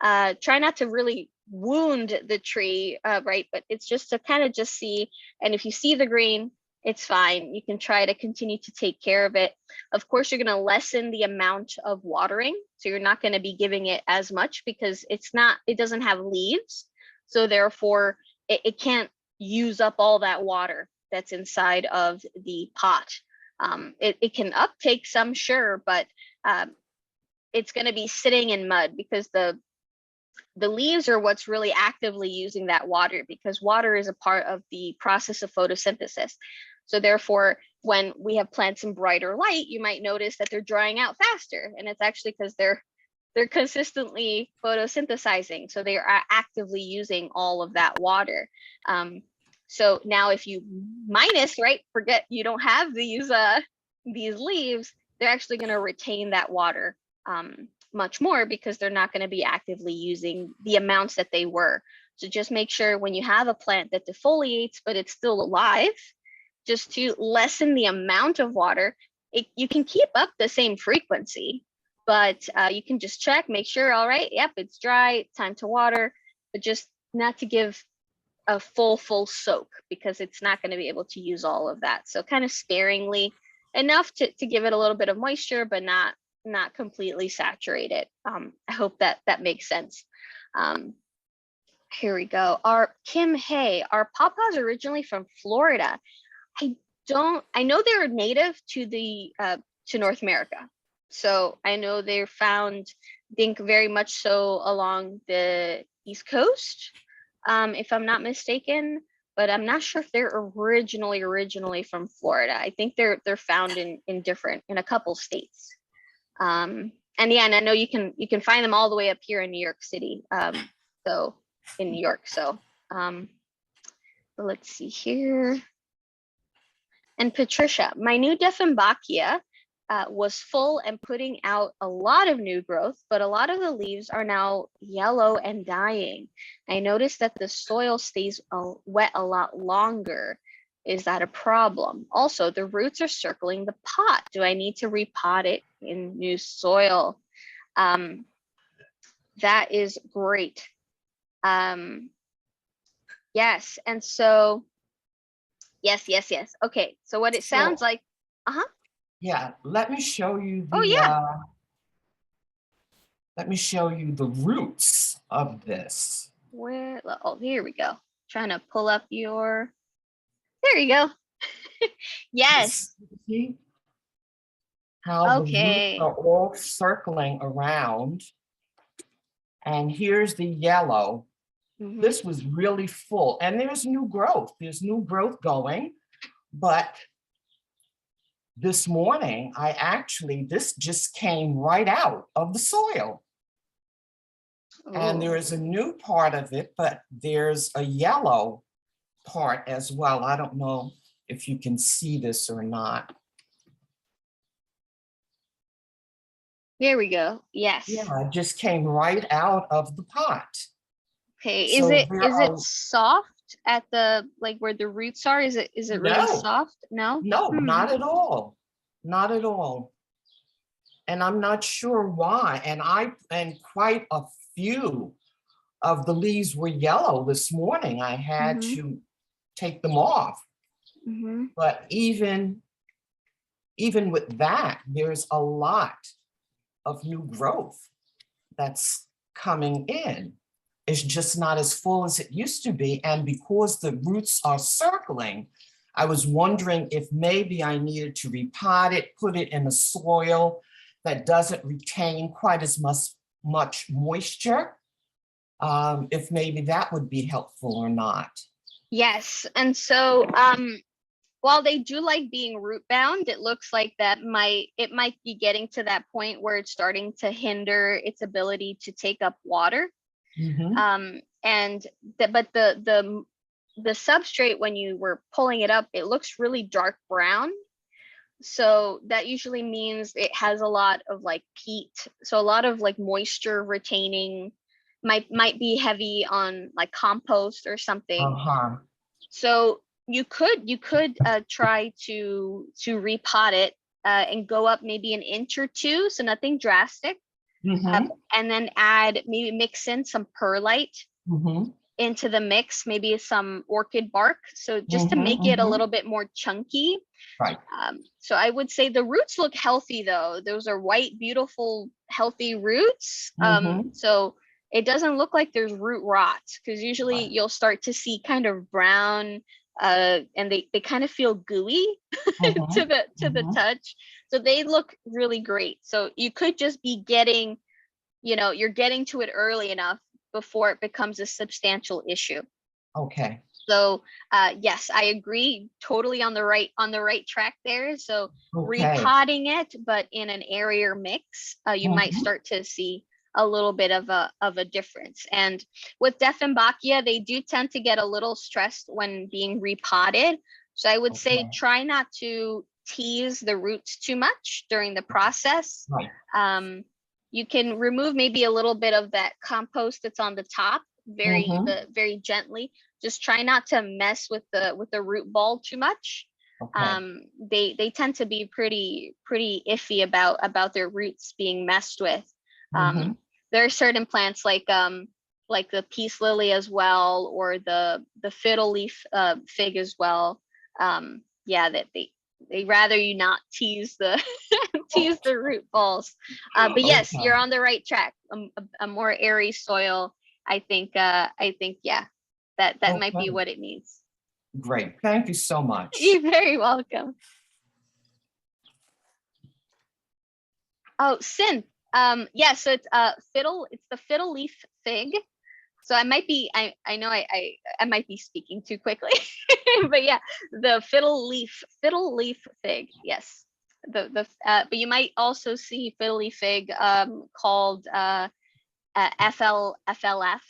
Try not to really wound the tree, right? But it's just to kind of just see. And if you see the green, it's fine. You can try to continue to take care of it. Of course, you're going to lessen the amount of watering. So you're not going to be giving it as much because it doesn't have leaves. So therefore, it can't use up all that water that's inside of the pot. It can uptake some, sure, but it's going to be sitting in mud because the leaves are what's really actively using that water, because water is a part of the process of photosynthesis. So therefore, when we have plants in brighter light, you might notice that they're drying out faster, and it's actually because they're consistently photosynthesizing, so they are actively using all of that water. So now if you minus, right, forget you don't have these leaves, they're actually going to retain that water much more because they're not going to be actively using the amounts that they were. So just make sure when you have a plant that defoliates, but it's still alive, just to lessen the amount of water. You can keep up the same frequency, but you can just check, make sure, all right, yep, it's dry, time to water, but just not to give a full soak because it's not going to be able to use all of that. So kind of sparingly, enough to give it a little bit of moisture, but not completely saturate it. I hope that makes sense. Here we go. Kim Hay, are pawpaws originally from Florida? I know they're native to North America. So I know they're found, I think, very much so along the East Coast, if I'm not mistaken, but I'm not sure if they're originally from Florida. I think they're found in a couple states. And yeah, and I know you can find them all the way up here in New York City. So in New York. So let's see here. And Patricia, my new Dieffenbachia was full and putting out a lot of new growth, but a lot of the leaves are now yellow and dying. I noticed that the soil stays wet a lot longer. Is that a problem? Also, the roots are circling the pot. Do I need to repot it in new soil? That is great. Yes, and so, yes. Okay, so what it sounds like, Yeah, let me show you the, oh, yeah. Let me show you the roots of this. Where, oh, here we go. Trying to pull up there you go. Yes. See how the Okay. roots are all circling around. And here's the yellow. Mhm. This was really full, and there's new growth. There's new growth going, but this morning, this just came right out of the soil. And there is a new part of it, but there's a yellow part as well. I don't know if you can see this or not. Here we go. Yes. Yeah, it just came right out of the pot. Okay. So Is it soft soft at the, like where the roots are? Is it really No. soft? No? No, Hmm. not at all. Not at all. And I'm not sure why. And quite a few of the leaves were yellow this morning. I had Mhm. to take them off. Mhm. But even with that, there's a lot of new growth that's coming in. It's just not as full as it used to be. And because the roots are circling, I was wondering if maybe I needed to repot it, put it in a soil that doesn't retain quite as much moisture. If maybe that would be helpful or not. Yes. And so while they do like being root bound, it looks like it might be getting to that point where it's starting to hinder its ability to take up water. Mhm. And the substrate, when you were pulling it up, it looks really dark brown. So that usually means it has a lot of like peat. So a lot of like moisture retaining, might be heavy on like compost or something. Uh-huh. So you could try to repot it and go up maybe an inch or two, so nothing drastic. Mhm. And then maybe mix in some perlite Mhm. into the mix, maybe some orchid bark, so just to Mhm. make it a Mhm. little bit more chunky. Right. So I would say the roots look healthy though. Those are white, beautiful, healthy roots. Mhm. So it doesn't look like there's root rot, because usually Right. you'll start to see kind of brown, and they kind of feel gooey Mhm. to the Mhm. touch. So they look really great. So you could just be getting, you're getting to it early enough before it becomes a substantial issue. Okay. So yes, I agree, totally on the right track there. So Okay. repotting it, but in an airier mix, you might Mhm. start to see a little bit of a difference. And with Dieffenbachia, they do tend to get a little stressed when being repotted. So I would say Okay. try not to tease the roots too much during the process. Right. You can remove maybe a little bit of that compost that's on the top Mhm. very gently. Just try not to mess with the root ball too much. Okay. They tend to be pretty iffy about their roots being messed with. Mhm. There are certain plants like the peace lily as well, or the fiddle leaf fig as well. Yeah, that they rather you not tease the tease the root balls. But yes, Okay. you're on the right track. A more airy soil, I think yeah, that might be Okay. what it needs. Great. Thank you so much. You're very welcome. Oh, synth. Yeah, so it's the fiddle leaf fig. So I know I might be speaking too quickly, but yeah, the fiddle leaf fig. Yes. But you might also see fiddle leaf fig called FLF.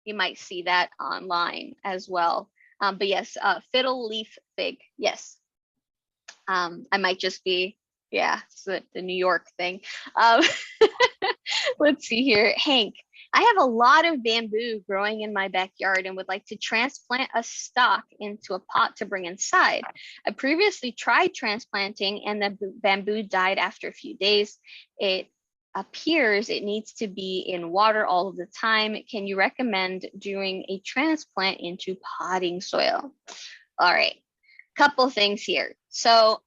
You might see that online as well. But yes, fiddle leaf fig. Yes. I might just be, yeah, it's the New York thing. Um, let's see here. Hank, I have a lot of bamboo growing in my backyard and would like to transplant a stock into a pot to bring inside. I previously tried transplanting and the bamboo died after a few days. It appears it needs to be in water all of the time. Can you recommend doing a transplant into potting soil? All right, couple things here. So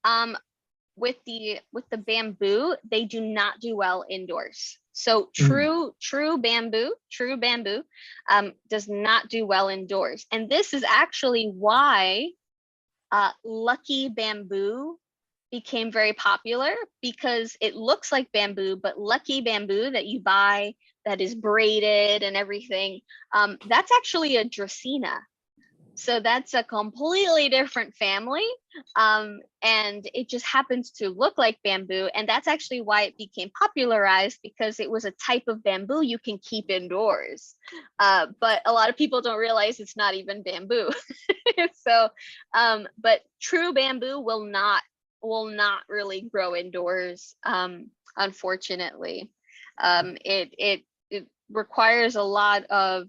with the bamboo, they do not do well indoors. So true bamboo does not do well indoors. And this is actually why lucky bamboo became very popular, because it looks like bamboo, but lucky bamboo that you buy that is braided and everything, that's actually a Dracaena. So that's a completely different family. And it just happens to look like bamboo. And that's actually why it became popularized, because it was a type of bamboo you can keep indoors. But a lot of people don't realize it's not even bamboo. So, but true bamboo will not really grow indoors, unfortunately. It requires a lot of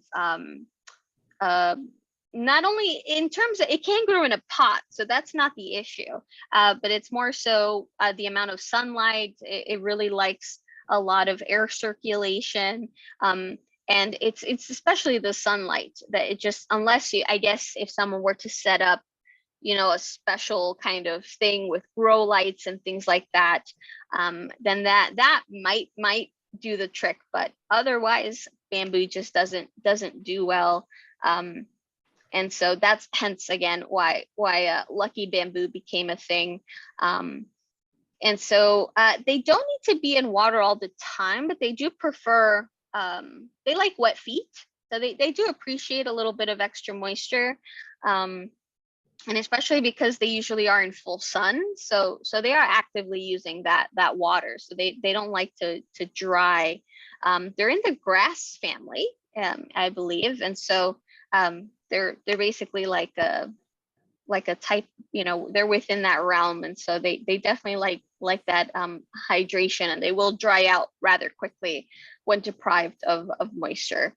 not only in terms of, it can grow in a pot, so that's not the issue, but it's more so the amount of sunlight. It really likes a lot of air circulation, and it's especially the sunlight that it just, unless you, I guess if someone were to set up, you know, a special kind of thing with grow lights and things like that, then that might do the trick. But otherwise, bamboo just doesn't do well. And so that's hence again why lucky bamboo became a thing. And so they don't need to be in water all the time, but they do prefer, they like wet feet. So they do appreciate a little bit of extra moisture. And especially because they usually are in full sun. So they are actively using that water. So they don't like to dry. They're in the grass family, I believe. And so they're basically like a type, you know, they're within that realm. And so they definitely like that hydration, and they will dry out rather quickly when deprived of moisture.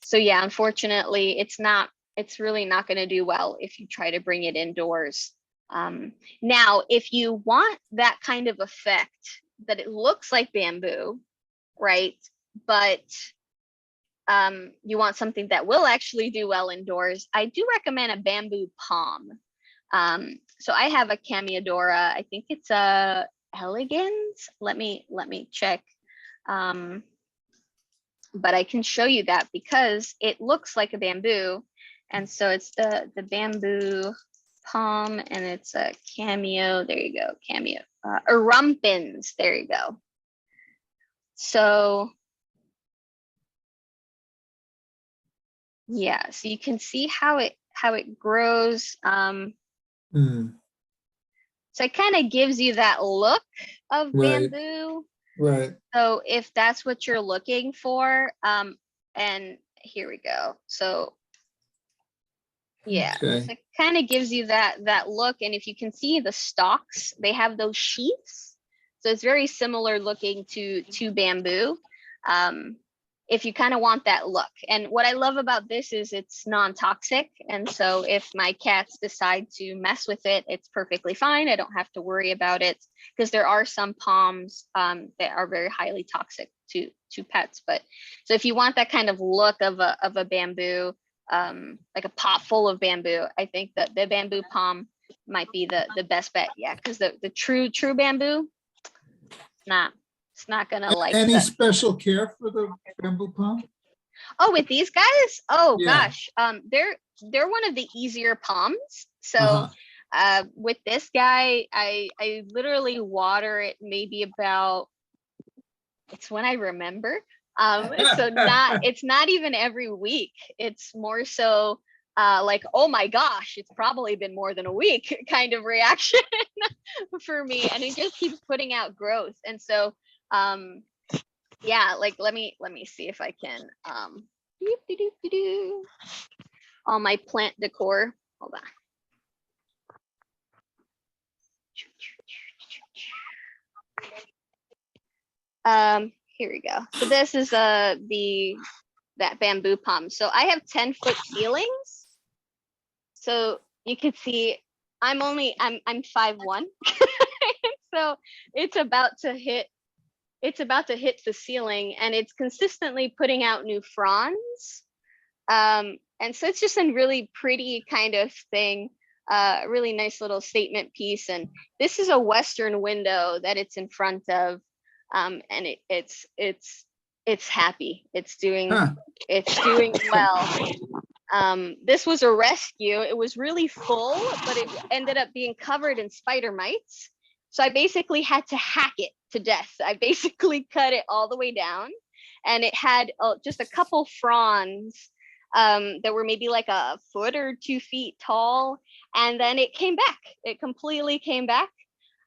So yeah, unfortunately, it's really not going to do well if you try to bring it indoors. Now, if you want that kind of effect that it looks like bamboo, right? But you want something that will actually do well indoors, I do recommend a bamboo palm. So I have a Cameodora. I think it's a elegans. Let me check. But I can show you that because it looks like a bamboo. And so it's the bamboo palm, and it's a Cameo. There you go, Cameo. Erumpins. There you go. So yeah, so you can see how it grows. So it kind of gives you that look of bamboo. Right. So if that's what you're looking for, and here we go. So yeah, Okay. so it kind of gives you that look. And if you can see the stalks, they have those sheaths. So it's very similar looking to bamboo. If you kind of want that look. And what I love about this is it's non-toxic. And so if my cats decide to mess with it, it's perfectly fine. I don't have to worry about it, because there are some palms that are very highly toxic to pets. But so if you want that kind of look of a bamboo, like a pot full of bamboo, I think that the bamboo palm might be the best bet. Yeah, because the true bamboo, it's not gonna like Any that. special care for the bamboo palm? Oh, with these guys? Oh Yeah. gosh, they're one of the easier palms. So with this guy, I literally water it maybe about, it's when I remember. So it's not even every week. It's more so like, oh my gosh, it's probably been more than a week kind of reaction for me. And it just keeps putting out growth. And so yeah, like let me see if I can all my plant decor. Hold on. Here we go. So this is that bamboo palm. So I have 10-foot ceilings. So you can see I'm 5'1". So it's about to hit the ceiling, and it's consistently putting out new fronds. And so it's just a really pretty kind of thing, really nice little statement piece. And this is a western window that it's in front of, and it's happy. It's doing well. This was a rescue. It was really full, but it ended up being covered in spider mites. So I basically had to hack it to death. I basically cut it all the way down, and it had just a couple fronds that were maybe like a foot or 2 feet tall. And then it came back. It completely came back.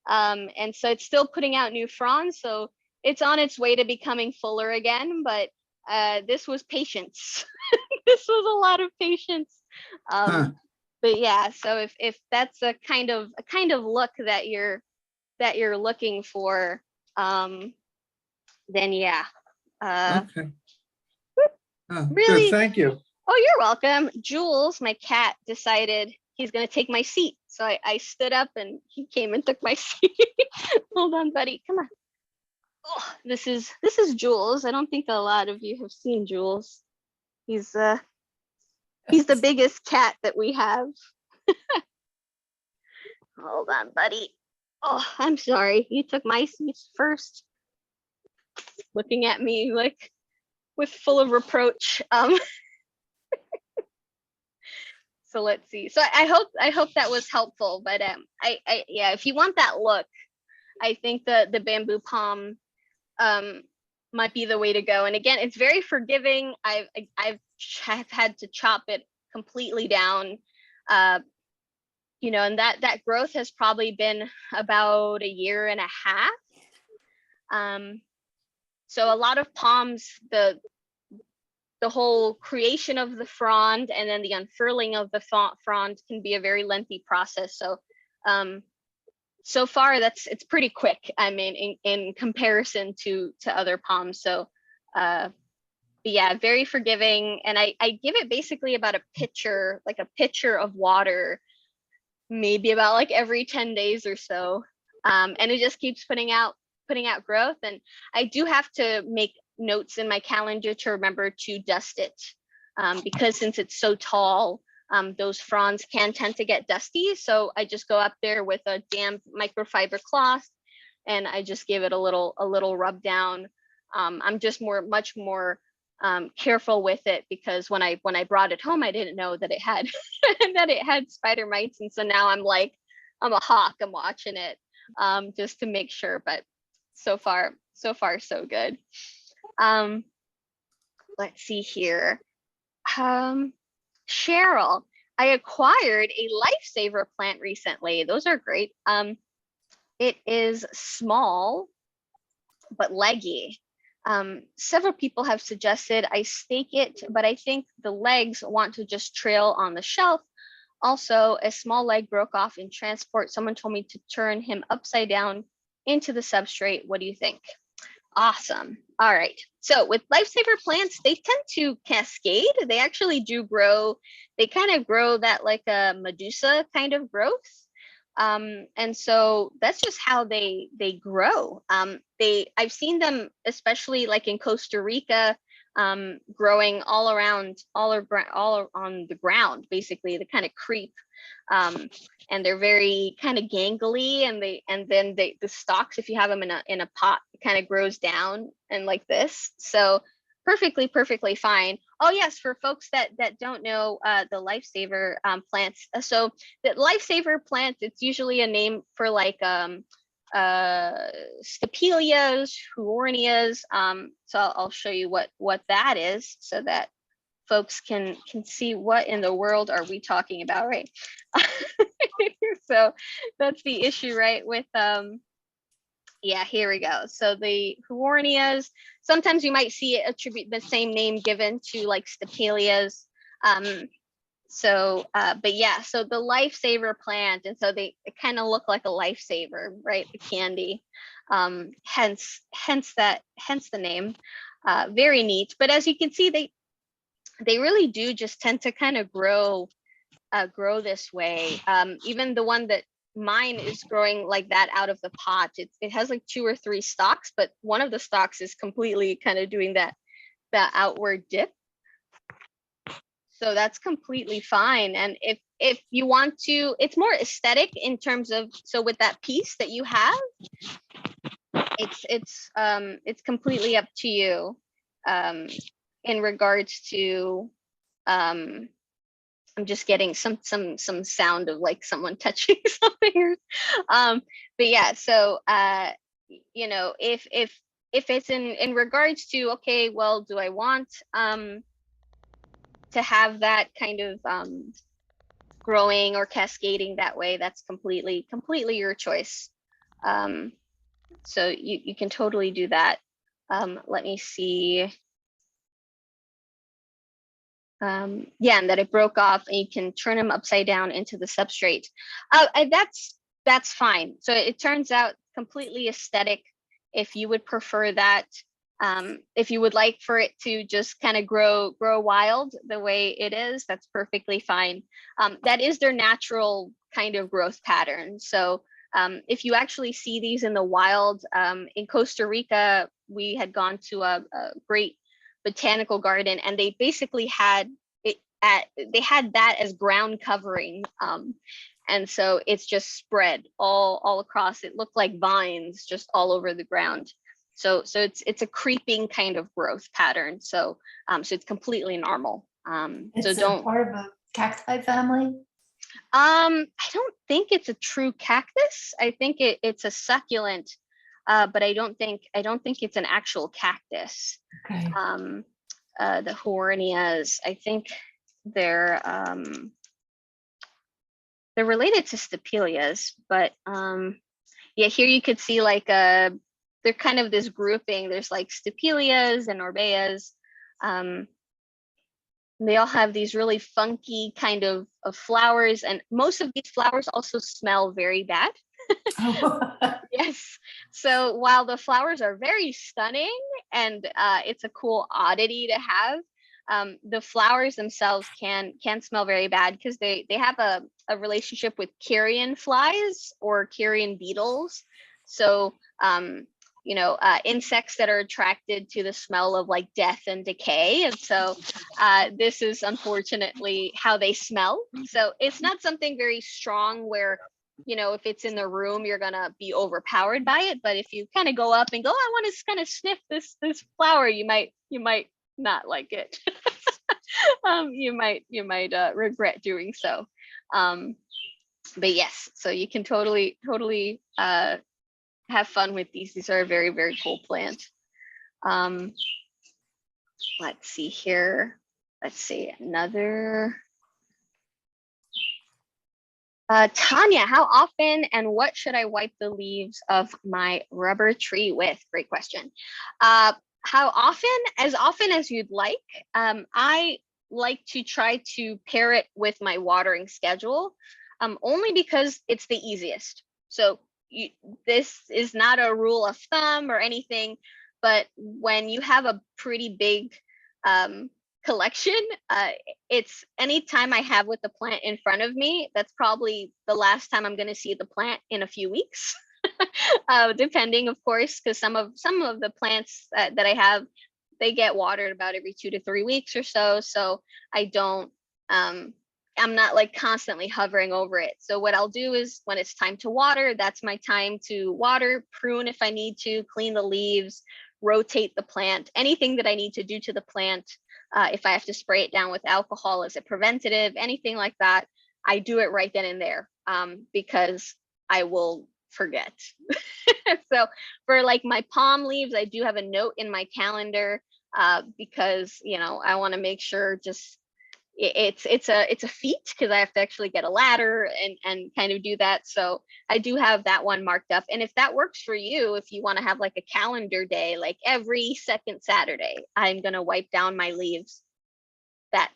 And so it's still putting out new fronds. So it's on its way to becoming fuller again. But this was patience. This was a lot of patience. But yeah, so if that's a kind of look that you're looking for, then yeah. Okay. Really? Good, thank you. Oh, you're welcome. Jules, my cat, decided he's going to take my seat. So I stood up and he came and took my seat. Hold on, buddy. Come on. Oh, this is Jules. I don't think a lot of you have seen Jules. He's the biggest cat that we have. Hold on, buddy. Oh, I'm sorry. You took my seats first. Looking at me like with full of reproach. So let's see. So I hope that was helpful. But yeah, if you want that look, I think the bamboo palm might be the way to go. And again, it's very forgiving. I've had to chop it completely down. You know, and that growth has probably been about 1.5 years. So a lot of palms, the whole creation of the frond and then the unfurling of the frond can be a very lengthy process. So so far it's pretty quick. I mean, in comparison to other palms. So but yeah, very forgiving. And I give it basically about a pitcher of water, maybe about like every 10 days or so. And it just keeps putting out growth. And I do have to make notes in my calendar to remember to dust it, because since it's so tall, those fronds can tend to get dusty. So I just go up there with a damp microfiber cloth and I just give it a little rub down. I'm just much more careful with it, because when I brought it home, I didn't know that it had that it had spider mites. And so now I'm a hawk. I'm watching it just to make sure. But so far so good. Let's see here. Cheryl, I acquired a lifesaver plant recently. Those are great. It is small but leggy. Several people have suggested I stake it, but I think the legs want to just trail on the shelf. Also, a small leg broke off in transport. Someone told me to turn him upside down into the substrate. What do you think? Awesome. All right. So with lifesaver plants, they tend to cascade. They actually do grow. They kind of grow that like a Medusa kind of growth. And so that's just how they grow. I've seen them, especially like in Costa Rica, growing all on the ground. Basically, they kind of creep, and they're very kind of gangly. And then the stalks, if you have them in a pot, kind of grows down and like this. So perfectly fine. Oh yes, for folks that don't know the lifesaver plants. So the lifesaver plant, it's usually a name for like stapelias, huornias. So I'll show you what that is, so that folks can see what in the world are we talking about, right? So that's the issue, right? With yeah, here we go. So the huornias, sometimes you might see it attribute the same name given to like stapelias. But yeah, so the lifesaver plant, and so they kind of look like a lifesaver, right? The candy, hence the name. Very neat. But as you can see, they really do just tend to kind of grow this way. Even the one that mine is growing like that out of the pot. It has like 2 or 3 stalks, but one of the stalks is completely kind of doing that outward dip. So that's completely fine. And if you want to, it's more aesthetic in terms of, so with that piece that you have, it's completely up to you in regards to I'm just getting some sound of like someone touching something. But yeah, so you know, if it's in regards to, okay, well, do I want to have that kind of growing or cascading that way? That's completely your choice. So you can totally do that. Let me see. Yeah, and that it broke off, and you can turn them upside down into the substrate. That's fine. So it turns out completely aesthetic. If you would prefer that, If you would like for it to just kind of grow wild the way it is, that's perfectly fine. That is their natural kind of growth pattern. So if you actually see these in the wild, in Costa Rica, we had gone to a great botanical garden, and they basically had they had that as ground covering. And so it's just spread all across. It looked like vines just all over the ground. So it's a creeping kind of growth pattern. So so it's completely normal. So It's a don't part of a cacti family. I don't think it's a true cactus. I think it's a succulent, but I don't think it's an actual cactus. Okay. The Huarnias, I think they're related to Stapelias, but yeah, here you could see like they're kind of this grouping. There's like Stapelias and Orbeas. They all have these really funky kind of flowers, and most of these flowers also smell very bad. Yes. So while the flowers are very stunning and it's a cool oddity to have, the flowers themselves can smell very bad because they have a relationship with carrion flies or carrion beetles. So you know, insects that are attracted to the smell of like death and decay. And so this is unfortunately how they smell. So it's not something very strong where, you know, if it's in the room, you're gonna be overpowered by it. But if you kind of go up and go, I want to kind of sniff this flower, you might not like it. You might regret doing so. But yes, so you can totally have fun with these. These are a very, very cool plant. Let's see here. Let's see another. Tanya, how often and what should I wipe the leaves of my rubber tree with? Great question. How often? As often as you'd like. I like to try to pair it with my watering schedule, only because it's the easiest. So this is not a rule of thumb or anything, but when you have a pretty big collection, it's anytime I have with the plant in front of me, that's probably the last time I'm going to see the plant in a few weeks. Depending, of course, because some of the plants that I have, they get watered about every 2 to 3 weeks or so. So I don't, I'm not like constantly hovering over it. So what I'll do is when it's time to water, that's my time to water, prune if I need to, clean the leaves, rotate the plant, anything that I need to do to the plant. If I have to spray it down with alcohol as a preventative, anything like that, I do it right then and there, because I will forget. So for like my palm leaves, I do have a note in my calendar, because, you know, I want to make sure just it's a feat because I have to actually get a ladder and kind of do that. So I do have that one marked up. And if that works for you, if you want to have like a calendar day, like every second Saturday, I'm going to wipe down my leaves.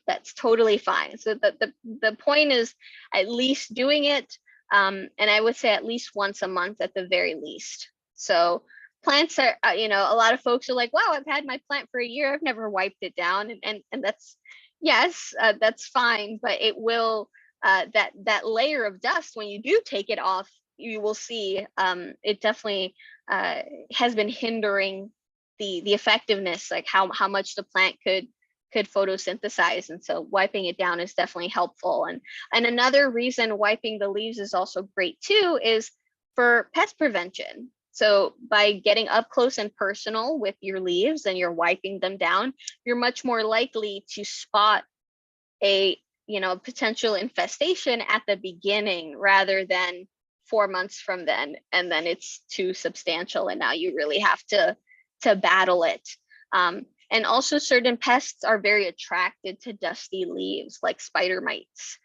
That's totally fine. So the point is at least doing it. And I would say at least once a month at the very least. So plants are, you know, a lot of folks are like, wow, I've had my plant for a year. I've never wiped it down. And that's, yes, that's fine, but it will, that layer of dust, when you do take it off, you will see it definitely has been hindering the effectiveness, like how much the plant could photosynthesize. And so wiping it down is definitely helpful. And another reason wiping the leaves is also great too is for pest prevention. So by getting up close and personal with your leaves and you're wiping them down, you're much more likely to spot a, you know, potential infestation at the beginning rather than 4 months from then, and then it's too substantial and now you really have to battle it. And also certain pests are very attracted to dusty leaves, like spider mites.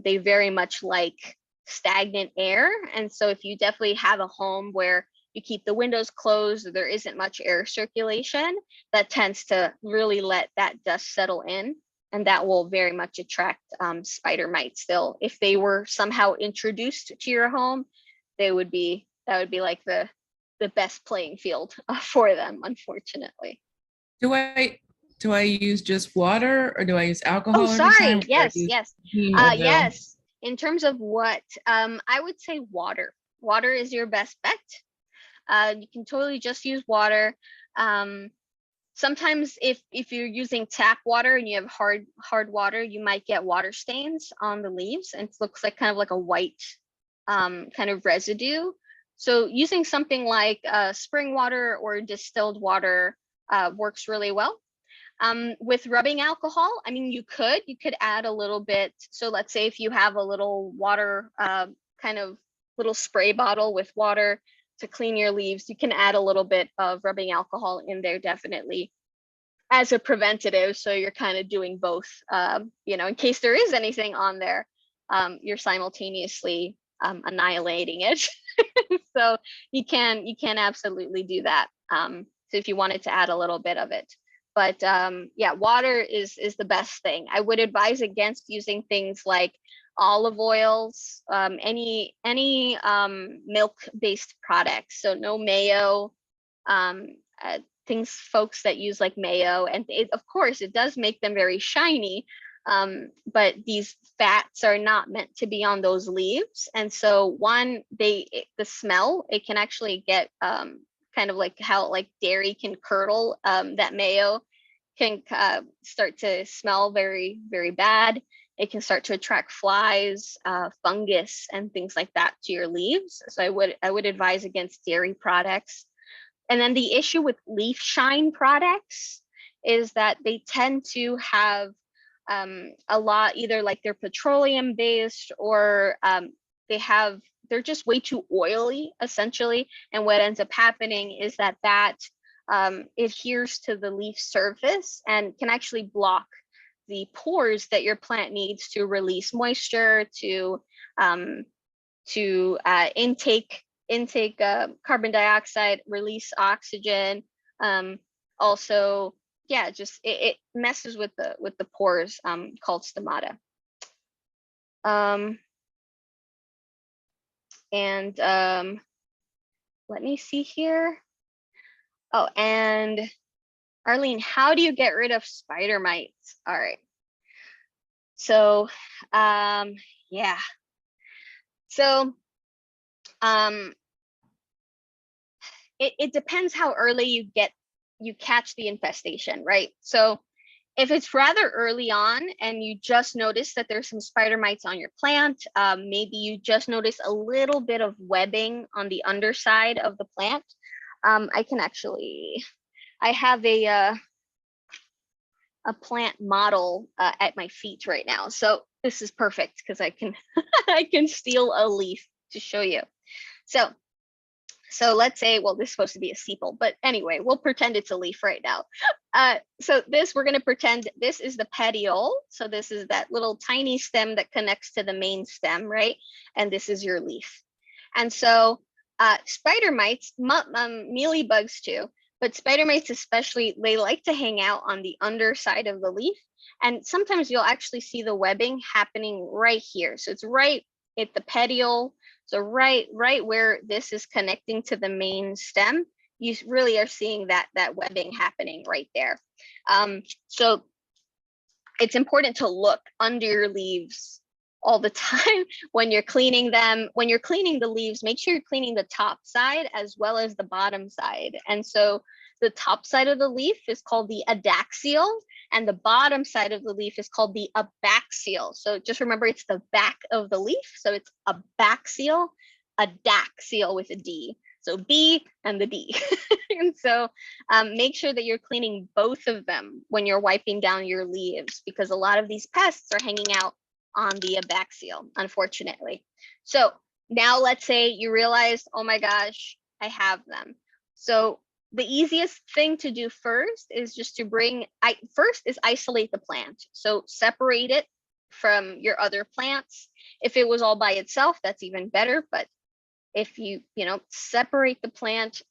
They very much like stagnant air. And so if you definitely have a home where you keep the windows closed, there isn't much air circulation, that tends to really let that dust settle in. And that will very much attract spider mites. If they were somehow introduced to your home, that would be like the the best playing field for them, unfortunately. Do I use just water or do I use alcohol Oh, every sorry. time? Or do I Yes, use yes. neem oil? Yes. In terms of what, I would say water. Water is your best bet. You can totally just use water. Sometimes if you're using tap water and you have hard water, you might get water stains on the leaves, and it looks like kind of like a white kind of residue. So using something like spring water or distilled water works really well. With rubbing alcohol, I mean, you could add a little bit. So let's say if you have a little water, kind of little spray bottle with water to clean your leaves, you can add a little bit of rubbing alcohol in there, definitely, as a preventative. So you're kind of doing both, in case there is anything on there, you're simultaneously annihilating it. So you can absolutely do that. So if you wanted to add a little bit of it. But yeah, water is the best thing. I would advise against using things like olive oils, any milk-based products. So no mayo, folks that use like mayo, and of course it does make them very shiny. But these fats are not meant to be on those leaves. And so the smell, it can actually get kind of like how like dairy can curdle, that mayo can start to smell very, very bad. It can start to attract flies, fungus, and things like that to your leaves. So I would advise against dairy products. And then the issue with leaf shine products is that they tend to have a lot, either like they're petroleum based, or they're just way too oily, essentially. And what ends up happening is that adheres to the leaf surface and can actually block the pores that your plant needs to release moisture, to intake carbon dioxide, release oxygen. Also, yeah, just it messes with the pores, called stomata. And let me see here. Oh, and Arlene, how do you get rid of spider mites? All right. So, yeah. So, it depends how early you catch the infestation, right? So if it's rather early on and you just notice that there's some spider mites on your plant, maybe you just notice a little bit of webbing on the underside of the plant, I have a plant model at my feet right now. So this is perfect because I can I can steal a leaf to show you. So let's say, well, this is supposed to be a sepal, but anyway, we'll pretend it's a leaf right now. So we're going to pretend this is the petiole. So this is that little tiny stem that connects to the main stem, right? And this is your leaf. And so spider mites, mealybugs too, but spider mites especially, they like to hang out on the underside of the leaf. And sometimes you'll actually see the webbing happening right here. So it's right at the petiole. So right where this is connecting to the main stem, you really are seeing that webbing happening right there. So it's important to look under your leaves all the time when you're cleaning them. When you're cleaning the leaves, make sure you're cleaning the top side as well as the bottom side. And so the top side of the leaf is called the adaxial, and the bottom side of the leaf is called the abaxial. So just remember, it's the back of the leaf. So it's abaxial, adaxial with a D. So B and the D. And so make sure that you're cleaning both of them when you're wiping down your leaves, because a lot of these pests are hanging out on the abaxial, unfortunately. So now let's say you realize, oh my gosh, I have them. So the easiest thing to do first is just to isolate the plant. So separate it from your other plants. If it was all by itself, that's even better. But if you separate the plant,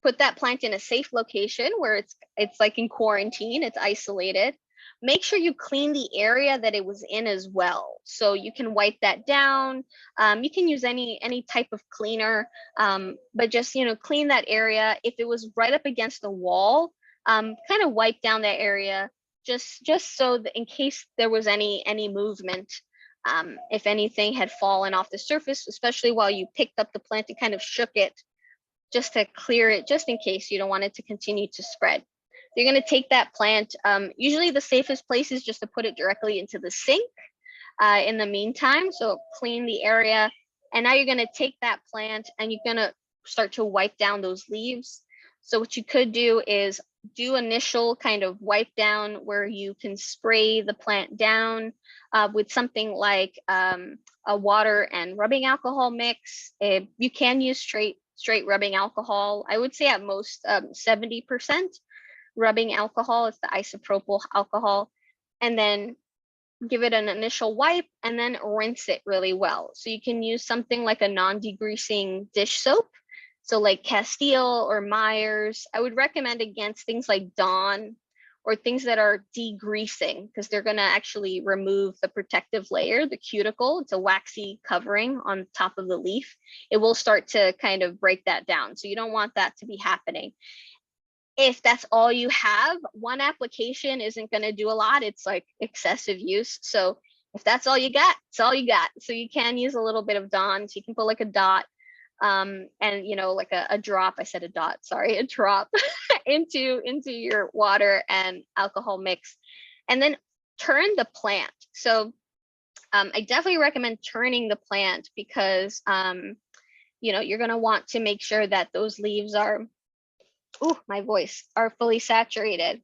put that plant in a safe location where it's like in quarantine, it's isolated. make sure you clean the area that it was in as well. So you can wipe that down. You can use any type of cleaner, but just, clean that area. If it was right up against the wall, kind of wipe down that area, just so that in case there was any movement, if anything had fallen off the surface, especially while you picked up the plant and kind of shook it, just to clear it, just in case you don't want it to continue to spread. You're going to take that plant. Usually the safest place is just to put it directly into the sink in the meantime. So clean the area. And now you're going to take that plant and you're going to start to wipe down those leaves. So what you could do is do initial kind of wipe down where you can spray the plant down with something like a water and rubbing alcohol mix. You can use straight rubbing alcohol. I would say at most 70% rubbing alcohol. It's the isopropyl alcohol. And then give it an initial wipe and then rinse it really well. So you can use something like a non-degreasing dish soap. So like Castile or Myers. I would recommend against things like Dawn or things that are degreasing, because they're going to actually remove the protective layer, the cuticle. It's a waxy covering on top of the leaf. It will start to kind of break that down. So you don't want that to be happening. If that's all you have, one application isn't going to do a lot. It's like excessive use. So if that's all you got, it's all you got. So you can use a little bit of Dawn. So you can put like a dot and like a drop, I said a dot, sorry, a drop into your water and alcohol mix, and then turn the plant. So I definitely recommend turning the plant because you're going to want to make sure that those leaves are, my voice, are fully saturated,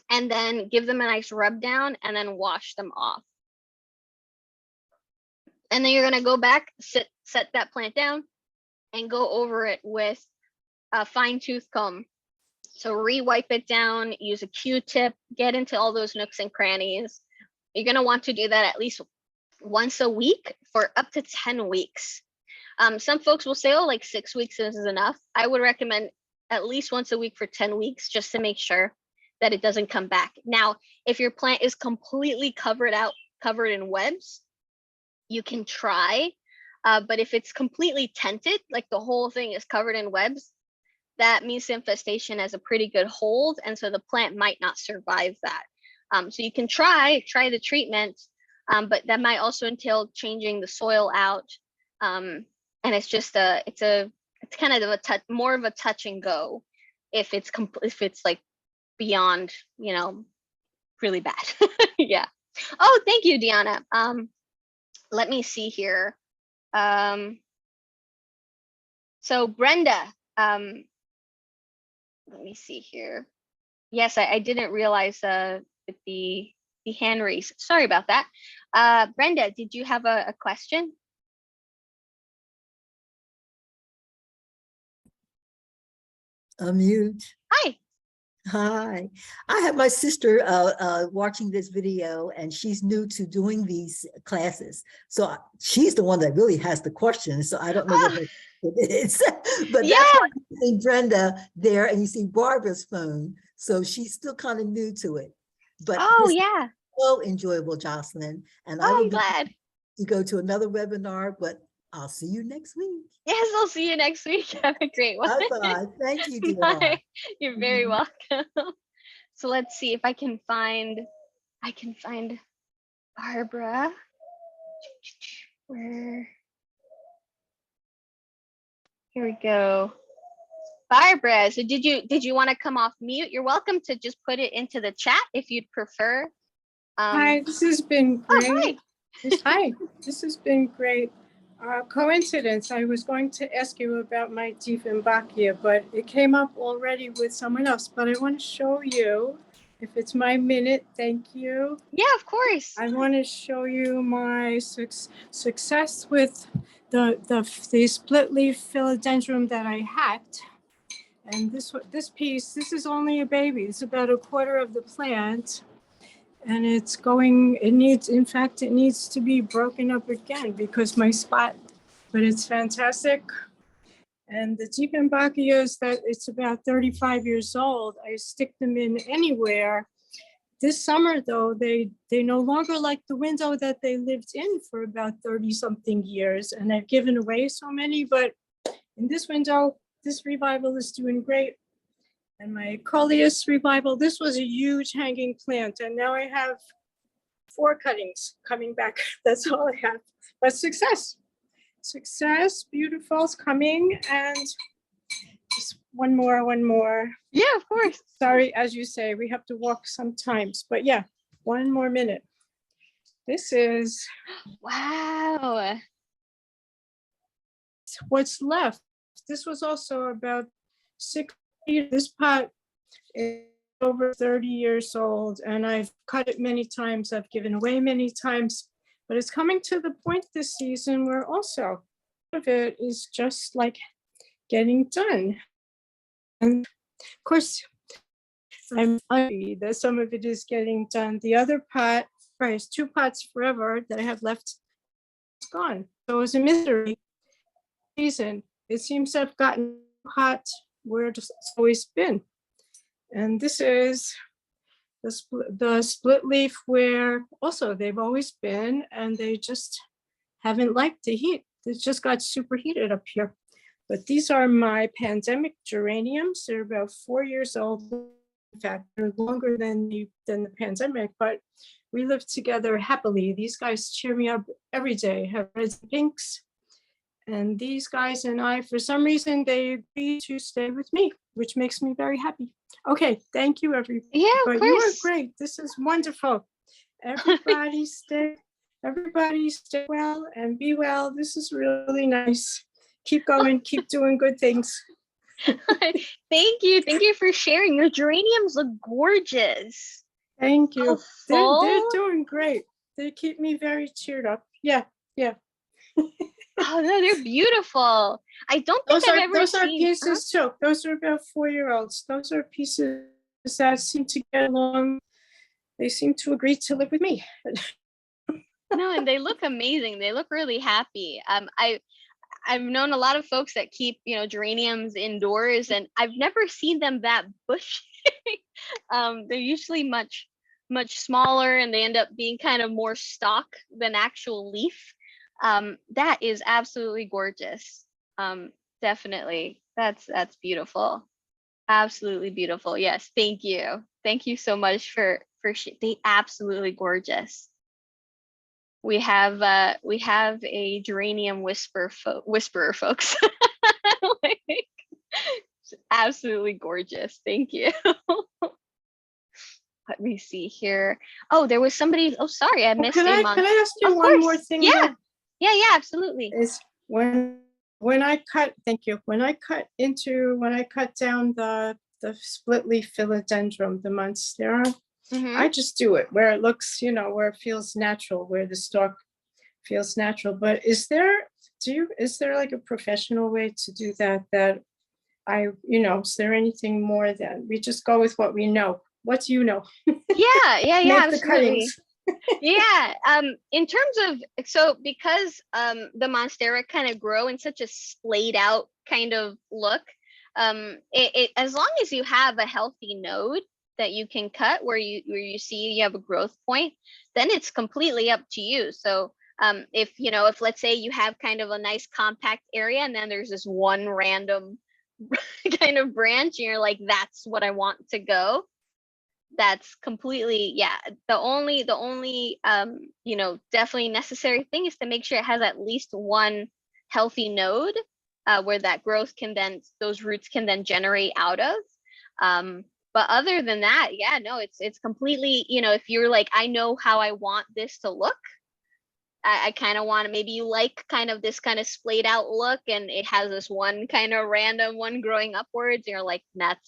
and then give them a nice rub down and then wash them off. And then you're going to go back, set that plant down and go over it with a fine tooth comb. So re-wipe it down, use a Q-tip, get into all those nooks and crannies. You're going to want to do that at least once a week for up to 10 weeks. Some folks will say, like 6 weeks is enough. I would recommend at least once a week for 10 weeks just to make sure that it doesn't come back. Now, if your plant is completely covered in webs, you can try, but if it's completely tented, like the whole thing is covered in webs, that means the infestation has a pretty good hold, and so the plant might not survive that. So you can try the treatment, but that might also entail changing the soil out, and it's just it's kind of more of a touch and go if it's like beyond really bad. Yeah. Oh, thank you, Deanna. Let me see here. So Brenda, let me see here. Yes, I didn't realize with the hand raise. Sorry about that. Brenda, did you have a question? Unmute. Hi. Hi. I have my sister watching this video, and she's new to doing these classes. So she's the one that really has the questions. So I don't know what it is. But Yeah. that's why you see Brenda there and you see Barbara's phone. So she's still kind of new to it. But Yeah. So enjoyable, Jocelyn. And I'm glad to go to another webinar, but I'll see you next week. Yes, I'll see you next week. Have a great one. Bye-bye. Thank you, dear. Bye. You're very welcome. So let's see if I can find Barbara. Here we go. Barbara, so did you want to come off mute? You're welcome to just put it into the chat if you'd prefer. Hi, this has been great. Hi. Hi, this has been great. Coincidence, I was going to ask you about my Dieffenbachia, but it came up already with someone else. But I want to show you, if it's my minute, thank you. Yeah, of course. I want to show you my success with the split leaf philodendron that I hacked. And this piece, this is only a baby. It's about a quarter of the plant. And it needs to be broken up again because my spot, but it's fantastic. And the Dieffenbachia is that it's about 35 years old. I stick them in anywhere this summer though, they no longer like the window that they lived in for about 30 something years. And I've given away so many, but in this window, this revival is doing great. And my coleus revival, this was a huge hanging plant. And now I have 4 cuttings coming back. That's all I have. But success, beautiful's coming. And just one more. Yeah, of course. Sorry, as you say, we have to walk sometimes, but yeah, one more minute. This is Wow. what's left. This was also about 6 feet. This pot is over 30 years old, and I've cut it many times. I've given away many times, but it's coming to the point this season where also of it is just like getting done. And of course, I'm happy that some of it is getting done. The other pot, right, 2 pots forever that I have left, it's gone. So it was a mystery season. It seems to have gotten hot where it's always been. And this is the split leaf where also they've always been, and they just haven't liked the heat. It just got superheated up here. But these are my pandemic geraniums. They're about 4 years old. In fact, they're longer than the pandemic, but we live together happily. These guys cheer me up every day, have reds and pinks. And these guys and I, for some reason, they agree to stay with me, which makes me very happy. Okay, thank you, everybody. Yeah, of But you are course. great. This is wonderful. Everybody stay well and be well. This is really nice. Keep going, keep doing good things. Thank you for sharing. Your geraniums look gorgeous. Thank you. So They're full. doing great. They keep me very cheered up. Yeah. Oh no, they're beautiful. I don't think I've ever Those are seen. pieces too. Those are about 4-year-olds. Those are pieces that seem to get along. They seem to agree to live with me. No, and they look amazing. They look really happy. I've known a lot of folks that keep, geraniums indoors, and I've never seen them that bushy. They're usually much smaller, and they end up being kind of more stalk than actual leaf. That is absolutely gorgeous. Definitely, that's beautiful. Absolutely beautiful. Yes, thank you so much for they absolutely gorgeous. We have a geranium whisperer, folks. Like, it's absolutely gorgeous. Thank you. Let me see here. Oh, there was somebody. Oh, sorry, I missed Can I ask you one more thing? Yeah. though? Yeah, absolutely. Is when I cut, thank you. When I cut down the split leaf philodendron, the monstera, I just do it where it looks, where it feels natural, where the stalk feels natural. But is there like a professional way to do that? Is there anything more than we just go with what we know? What do you know? Yeah, Make the absolutely. cuttings. Yeah, in terms of, so because the monstera kind of grow in such a splayed out kind of look, it as long as you have a healthy node that you can cut where you see you have a growth point, then it's completely up to you. So if let's say you have kind of a nice compact area, and then there's this one random kind of branch, and you're like, that's what I want to go, that's completely, yeah. The only definitely necessary thing is to make sure it has at least one healthy node where that growth those roots can then generate out of. But other than that, yeah, no, it's completely, if you're like, I know how I want this to look, I kind of want to, maybe you like kind of this kind of splayed out look, and it has this one kind of random one growing upwards, and you're like, that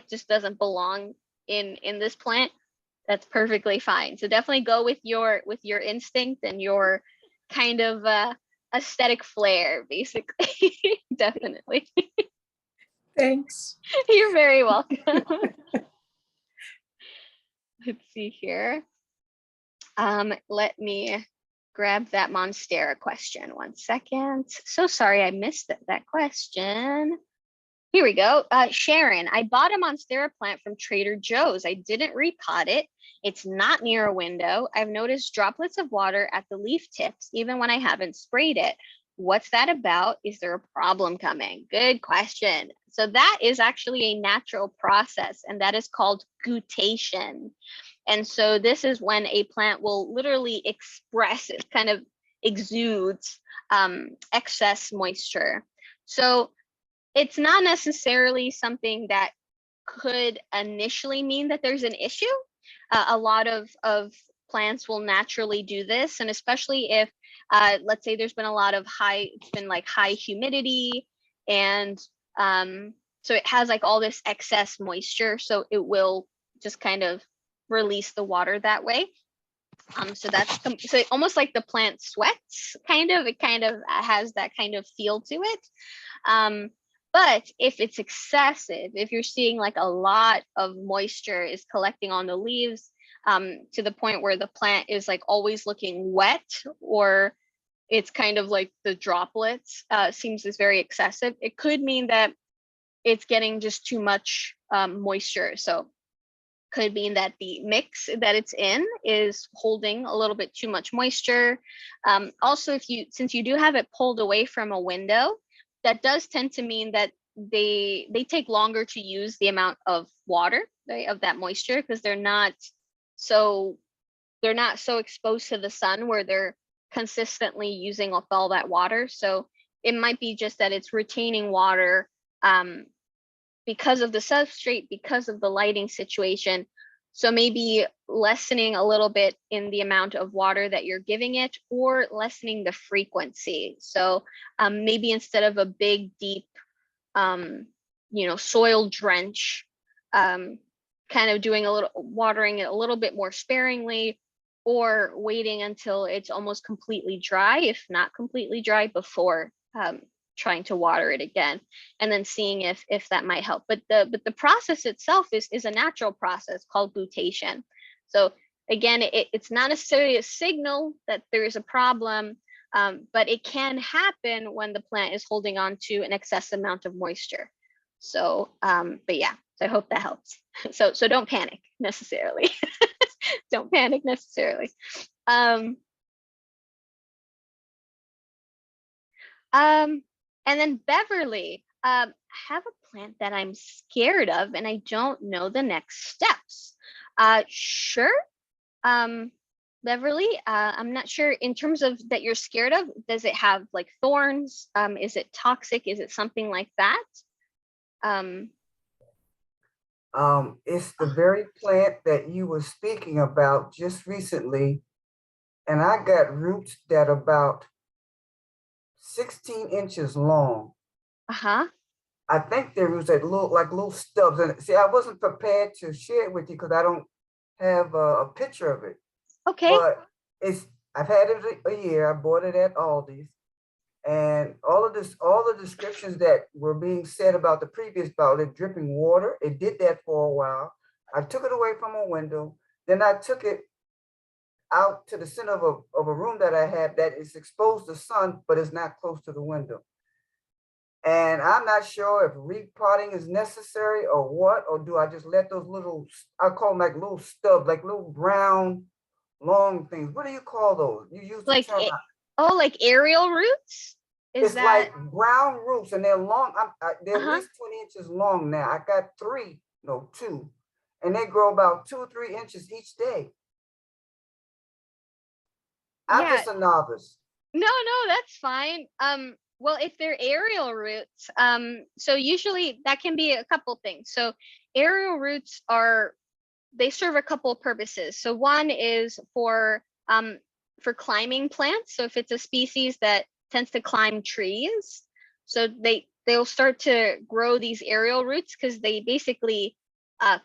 just doesn't belong in this plant. That's perfectly fine. So definitely go with your instinct and your kind of aesthetic flair, basically. Definitely. Thanks. You're very welcome. Let's see here. Let me grab that monstera question. 1 second. So sorry I missed that question. Here we go. Sharon, I bought a Monstera plant from Trader Joe's. I didn't repot it. It's not near a window. I've noticed droplets of water at the leaf tips, even when I haven't sprayed it. What's that about? Is there a problem coming? Good question. So that is actually a natural process, and that is called guttation. And so this is when a plant will literally express, it kind of exudes excess moisture. So it's not necessarily something that could initially mean that there's an issue. A lot of plants will naturally do this, and especially if let's say there's been a lot of it's been like high humidity, and so it has like all this excess moisture, so it will just kind of release the water that way. So that's so almost like the plant sweats, kind of. It kind of has that kind of feel to it. But if it's excessive, if you're seeing like a lot of moisture is collecting on the leaves, to the point where the plant is like always looking wet, or it's kind of like the droplets seems is very excessive, it could mean that it's getting just too much moisture. So could mean that the mix that it's in is holding a little bit too much moisture. Also, since you do have it pulled away from a window, that does tend to mean that they take longer to use the amount of water, right, of that moisture, because they're not so exposed to the sun where they're consistently using up all that water. So it might be just that it's retaining water because of the substrate, because of the lighting situation. So maybe lessening a little bit in the amount of water that you're giving it, or lessening the frequency. So maybe instead of a big, deep, soil drench, kind of doing watering it a little bit more sparingly, or waiting until it's almost completely dry, if not completely dry, before trying to water it again, and then seeing if that might help. But the process itself is a natural process called guttation. So again, it's not necessarily a signal that there is a problem, but it can happen when the plant is holding on to an excess amount of moisture. So but yeah, so I hope that helps. So don't panic necessarily. Don't panic necessarily. And then Beverly, I have a plant that I'm scared of, and I don't know the next steps. Sure. Beverly, I'm not sure in terms of that you're scared of. Does it have like thorns? Is it toxic? Is it something like that? It's the very plant that you were speaking about just recently, and I got roots that are about 16 inches long. Uh-huh. I think there was that little stubs. And see, I wasn't prepared to share it with you because I don't have a picture of it. Okay. But I've had it a year. I bought it at Aldi's. And all the descriptions that were being said about the previous about it dripping water, it did that for a while. I took it away from a window. Then I took it out to the center of a room that I had that is exposed to sun, but it's not close to the window. And I'm not sure if repotting is necessary or what, or do I just let those little, I call them like little stubs, like little brown, long things. What do you call those? You use the Like term. like aerial roots? It's like brown roots, and they're long. They're at least 20 inches long now. I got two, and they grow about 2 or 3 inches each day. I'm just a novice. No, that's fine. Well, if they're aerial roots, so usually that can be a couple things. So aerial roots they serve a couple of purposes. So one is for climbing plants. So if it's a species that tends to climb trees, so they'll start to grow these aerial roots because they basically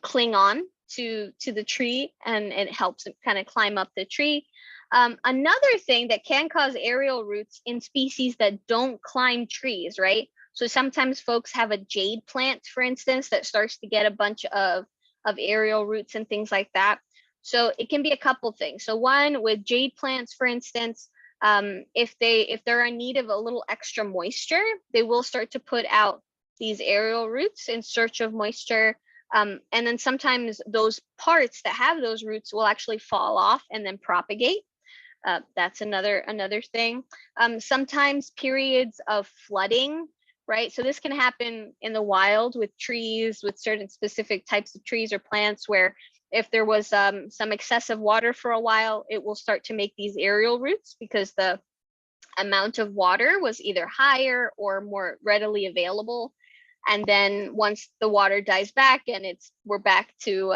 cling on to the tree, and it helps them kind of climb up the tree. Another thing that can cause aerial roots in species that don't climb trees, right? So sometimes folks have a jade plant, for instance, that starts to get a bunch of aerial roots and things like that. So it can be a couple things. So one, with jade plants, for instance, if they're in need of a little extra moisture, they will start to put out these aerial roots in search of moisture. And then sometimes those parts that have those roots will actually fall off and then propagate. That's another thing. Sometimes periods of flooding, right? So this can happen in the wild with trees, with certain specific types of trees or plants, where if there was some excessive water for a while, it will start to make these aerial roots because the amount of water was either higher or more readily available. And then once the water dies back and we're back to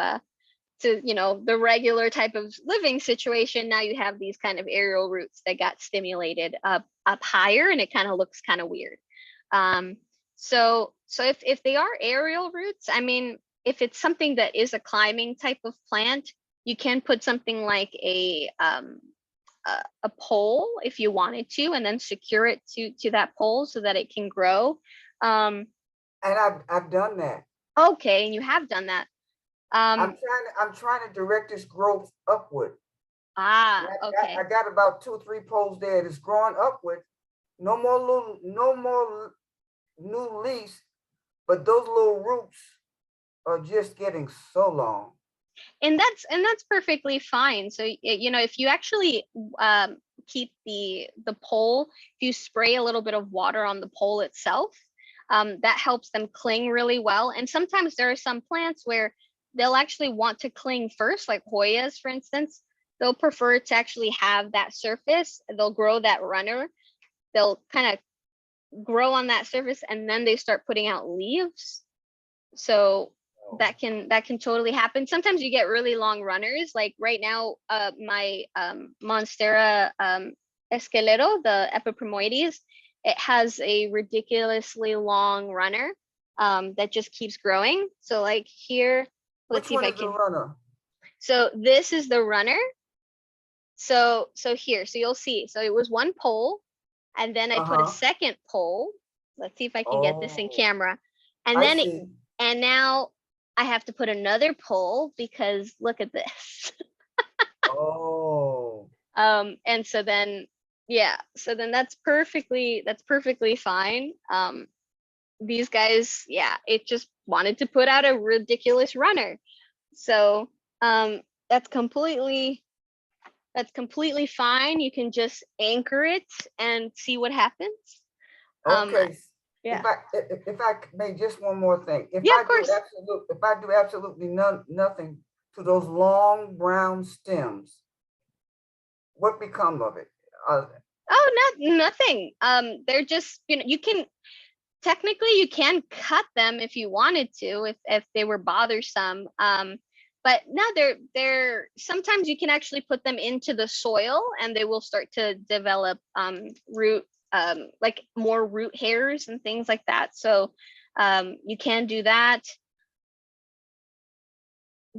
the regular type of living situation, now you have these kind of aerial roots that got stimulated up higher, and it kind of looks kind of weird. So if they are aerial roots, I mean, if it's something that is a climbing type of plant, you can put something like a pole if you wanted to, and then secure it to that pole so that it can grow. And I've done that. Okay, and you have done that. I'm trying to direct this growth upward. Okay. I got about 2 or 3 poles there. It's growing upward. No more new leaves, but those little roots are just getting so long. And that's perfectly fine. So if you actually keep the pole, if you spray a little bit of water on the pole itself, that helps them cling really well. And sometimes there are some plants where they'll actually want to cling first, like Hoyas, for instance. They'll prefer to actually have that surface. They'll grow that runner. They'll kind of grow on that surface, and then they start putting out leaves. So that can totally happen. Sometimes you get really long runners. Like right now, my Monstera esqueleto, the Epiprimoides, it has a ridiculously long runner that just keeps growing. So like here, let's see if I can. Runner? So this is the runner. So here, so you'll see. So it was one pole, and then I put a second pole. Let's see if I can get this in camera. And then and now I have to put another pole because look at this. And so then that's perfectly fine. These guys, it just wanted to put out a ridiculous runner. So that's completely fine. You can just anchor it and see what happens. Okay. Yeah. If I may, just one more thing. If I do absolutely nothing to those long brown stems, what become of it? Nothing. They're just, you can cut them if you wanted to, if they were bothersome. But no, they're sometimes you can actually put them into the soil and they will start to develop root, like more root hairs and things like that. So you can do that.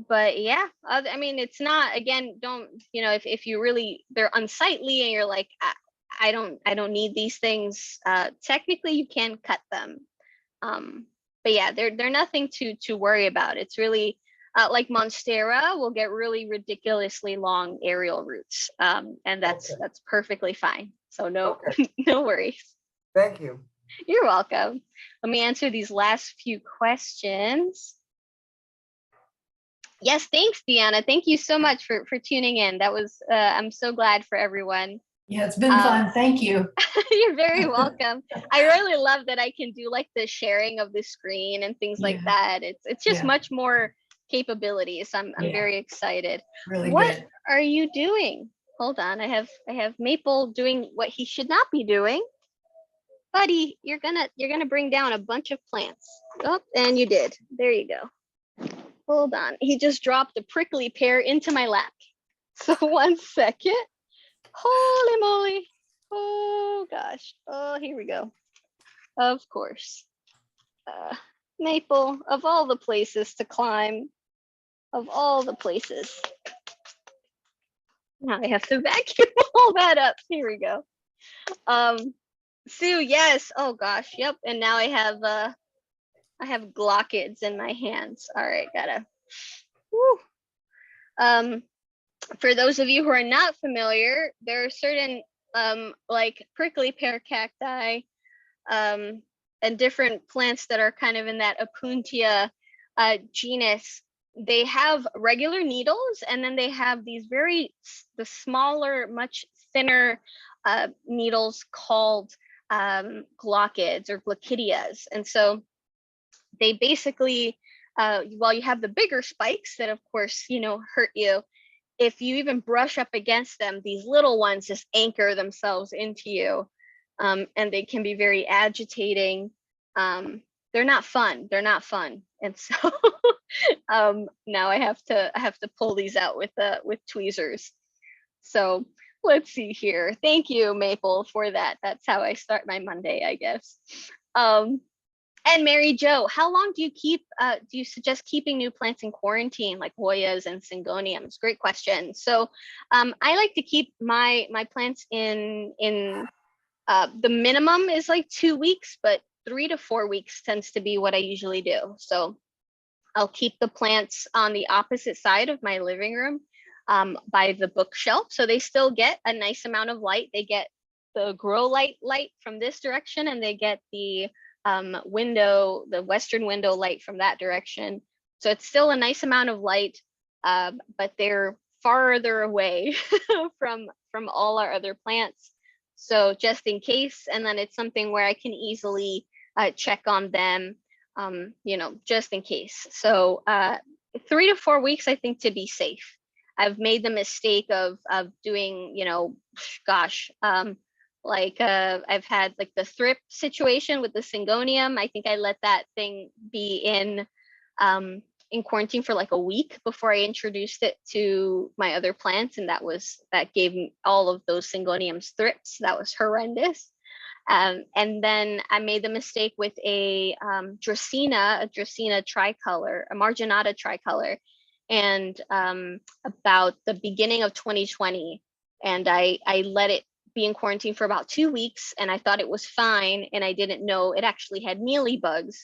But yeah, I mean, it's not, again, don't, if you really, they're unsightly and you're like, I don't need these things, technically you can cut them. But yeah, they're nothing to worry about. It's really like Monstera will get really ridiculously long aerial roots. And that's perfectly fine. So no worries. Thank you. You're welcome. Let me answer these last few questions. Yes, thanks, Deanna. Thank you so much for tuning in. That was, I'm so glad for everyone. Yeah, it's been fun. Thank you. You're very welcome. I really love that I can do like the sharing of the screen and things like that. It's just much more capabilities. I'm very excited. Really what good. Are you doing? Hold on. I have Maple doing what he should not be doing. Buddy, you're gonna bring down a bunch of plants. Oh, and you did. There you go. Hold on. He just dropped a prickly pear into my lap. So 1 second. Holy moly. Oh gosh. Oh, here we go. Of course. Maple, of all the places to climb, of all the places. Now I have to vacuum all that up. Here we go. Sue, yes. Oh gosh. Yep. And now I have Glockids in my hands. All right, gotta. Woo. For those of you who are not familiar, there are certain like prickly pear cacti different plants that are kind of in that Opuntia genus, they have regular needles, and then they have these the smaller, much thinner needles called glaucids or glaucidias. And so they basically, while you have the bigger spikes that of course, hurt you, if you even brush up against them, these little ones just anchor themselves into you. And they can be very agitating. They're not fun. And so now I have to pull these out with tweezers. So let's see here. Thank you, Maple, for that. That's how I start my Monday, I guess. And Mary Jo, how long do you suggest keeping new plants in quarantine, like Hoyas and Syngoniums? Great question. So I like to keep my plants in the minimum is like 2 weeks, but 3 to 4 weeks tends to be what I usually do. So I'll keep the plants on the opposite side of my living room by the bookshelf. So they still get a nice amount of light. They get the grow light from this direction, and they get the western window light from that direction. So it's still a nice amount of light, but they're farther away from all our other plants. So just in case, and then it's something where I can easily check on them, just in case. So 3 to 4 weeks, I think, to be safe. I've made the mistake of doing, I've had like the thrip situation with the Syngonium. I think I let that thing be in quarantine for like a week before I introduced it to my other plants, and that gave me all of those Syngoniums thrips. That was horrendous. And then I made the mistake with a Dracaena tricolor, a marginata tricolor, and about the beginning of 2020, and I let it be in quarantine for about 2 weeks, and I thought it was fine, and I didn't know it actually had mealybugs.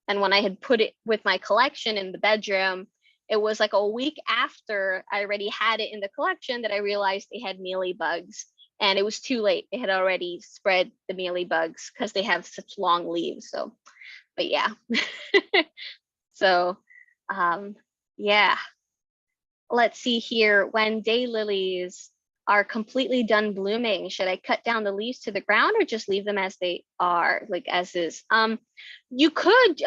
And when I had put it with my collection in the bedroom, it was like a week after I already had it in the collection that I realized they had mealybugs, and it was too late. It had already spread the mealybugs because they have such long leaves. So, but yeah. So, yeah. Let's see here. When daylilies are completely done blooming, should I cut down the leaves to the ground or just leave them as they are, like as is? You could,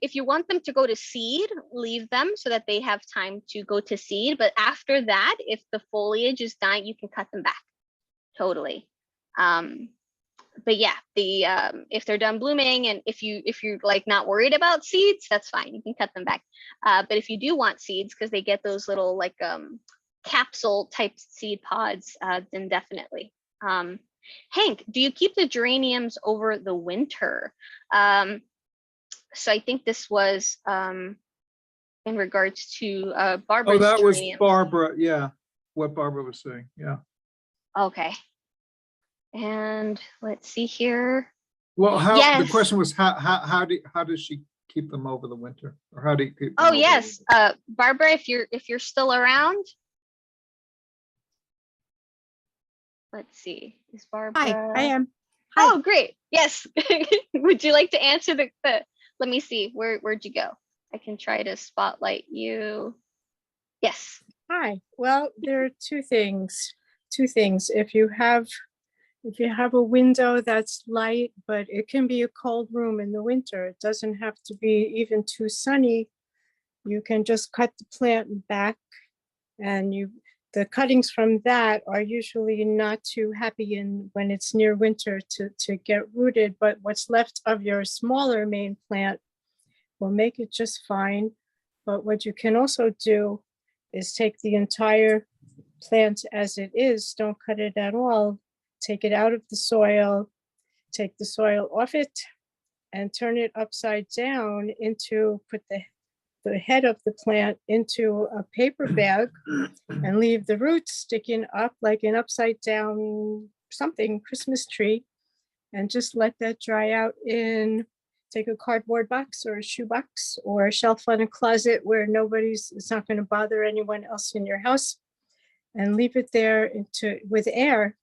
if you want them to go to seed, leave them so that they have time to go to seed. But after that, if the foliage is dying, you can cut them back, totally. But yeah, if they're done blooming, and if you're like not worried about seeds, that's fine, you can cut them back. But if you do want seeds, because they get those little like capsule type seed pods, then definitely. Hank, do you keep the geraniums over the winter? So I think this was in regards to Barbara's. Oh, that was geraniums. Barbara. Yeah, what Barbara was saying. Yeah. Okay. And let's see here. Well, yes. The question was how does she keep them over the winter, or how do you keep them Oh over yes, Barbara, if you're still around. Let's see. Is Barbara? Hi, I am. Hi. Oh, great. Yes. Would you like to answer the let me see. Where'd you go? I can try to spotlight you. Yes. Hi. Well, there are two things. If you have a window that's light, but it can be a cold room in the winter, it doesn't have to be even too sunny. You can just cut the plant back, and the cuttings from that are usually not too happy when it's near winter to get rooted, but what's left of your smaller main plant will make it just fine. But what you can also do is take the entire plant as it is, don't cut it at all, take it out of the soil, take the soil off it, and turn it upside down put the head of the plant into a paper bag and leave the roots sticking up like an upside down something, Christmas tree, and just let that dry out take a cardboard box or a shoe box or a shelf on a closet where it's not going to bother anyone else in your house, and leave it there with air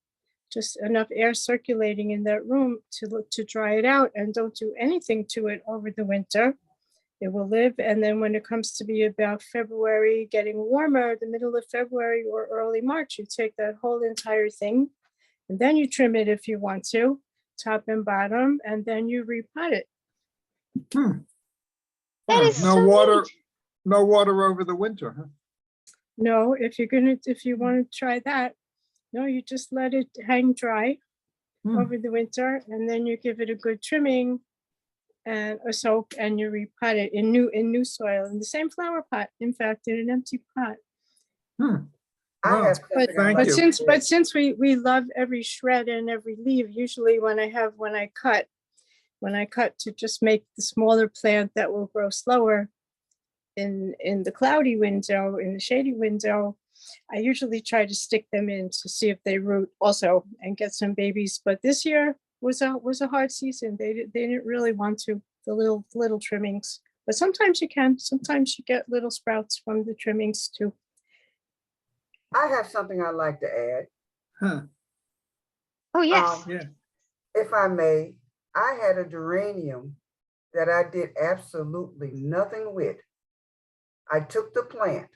just enough air circulating in that room to dry it out, and don't do anything to it over the winter. It will live. And then when it comes to be about February, getting warmer, the middle of February or early March, you take that whole entire thing and then you trim it if you want to, top and bottom, and then you repot it. That is No so water, neat. no water over the winter, huh? No, if you want to try that, no, you just let it hang dry over the winter, and then you give it a good trimming and a soak, and you repot it in new soil, in the same flower pot, in fact, in an empty pot. I Wow. have something I'd Thank like you. to say. Since we love every shred and every leaf, usually when I cut to just make the smaller plant that will grow slower in the cloudy window, in the shady window, I usually try to stick them in to see if they root also and get some babies. But this year was a hard season. They didn't really want to, the little trimmings. But sometimes you can. Sometimes you get little sprouts from the trimmings too. I have something I'd like to add. Huh. Oh, yes. Yeah. If I may, I had a geranium that I did absolutely nothing with. I took the plant,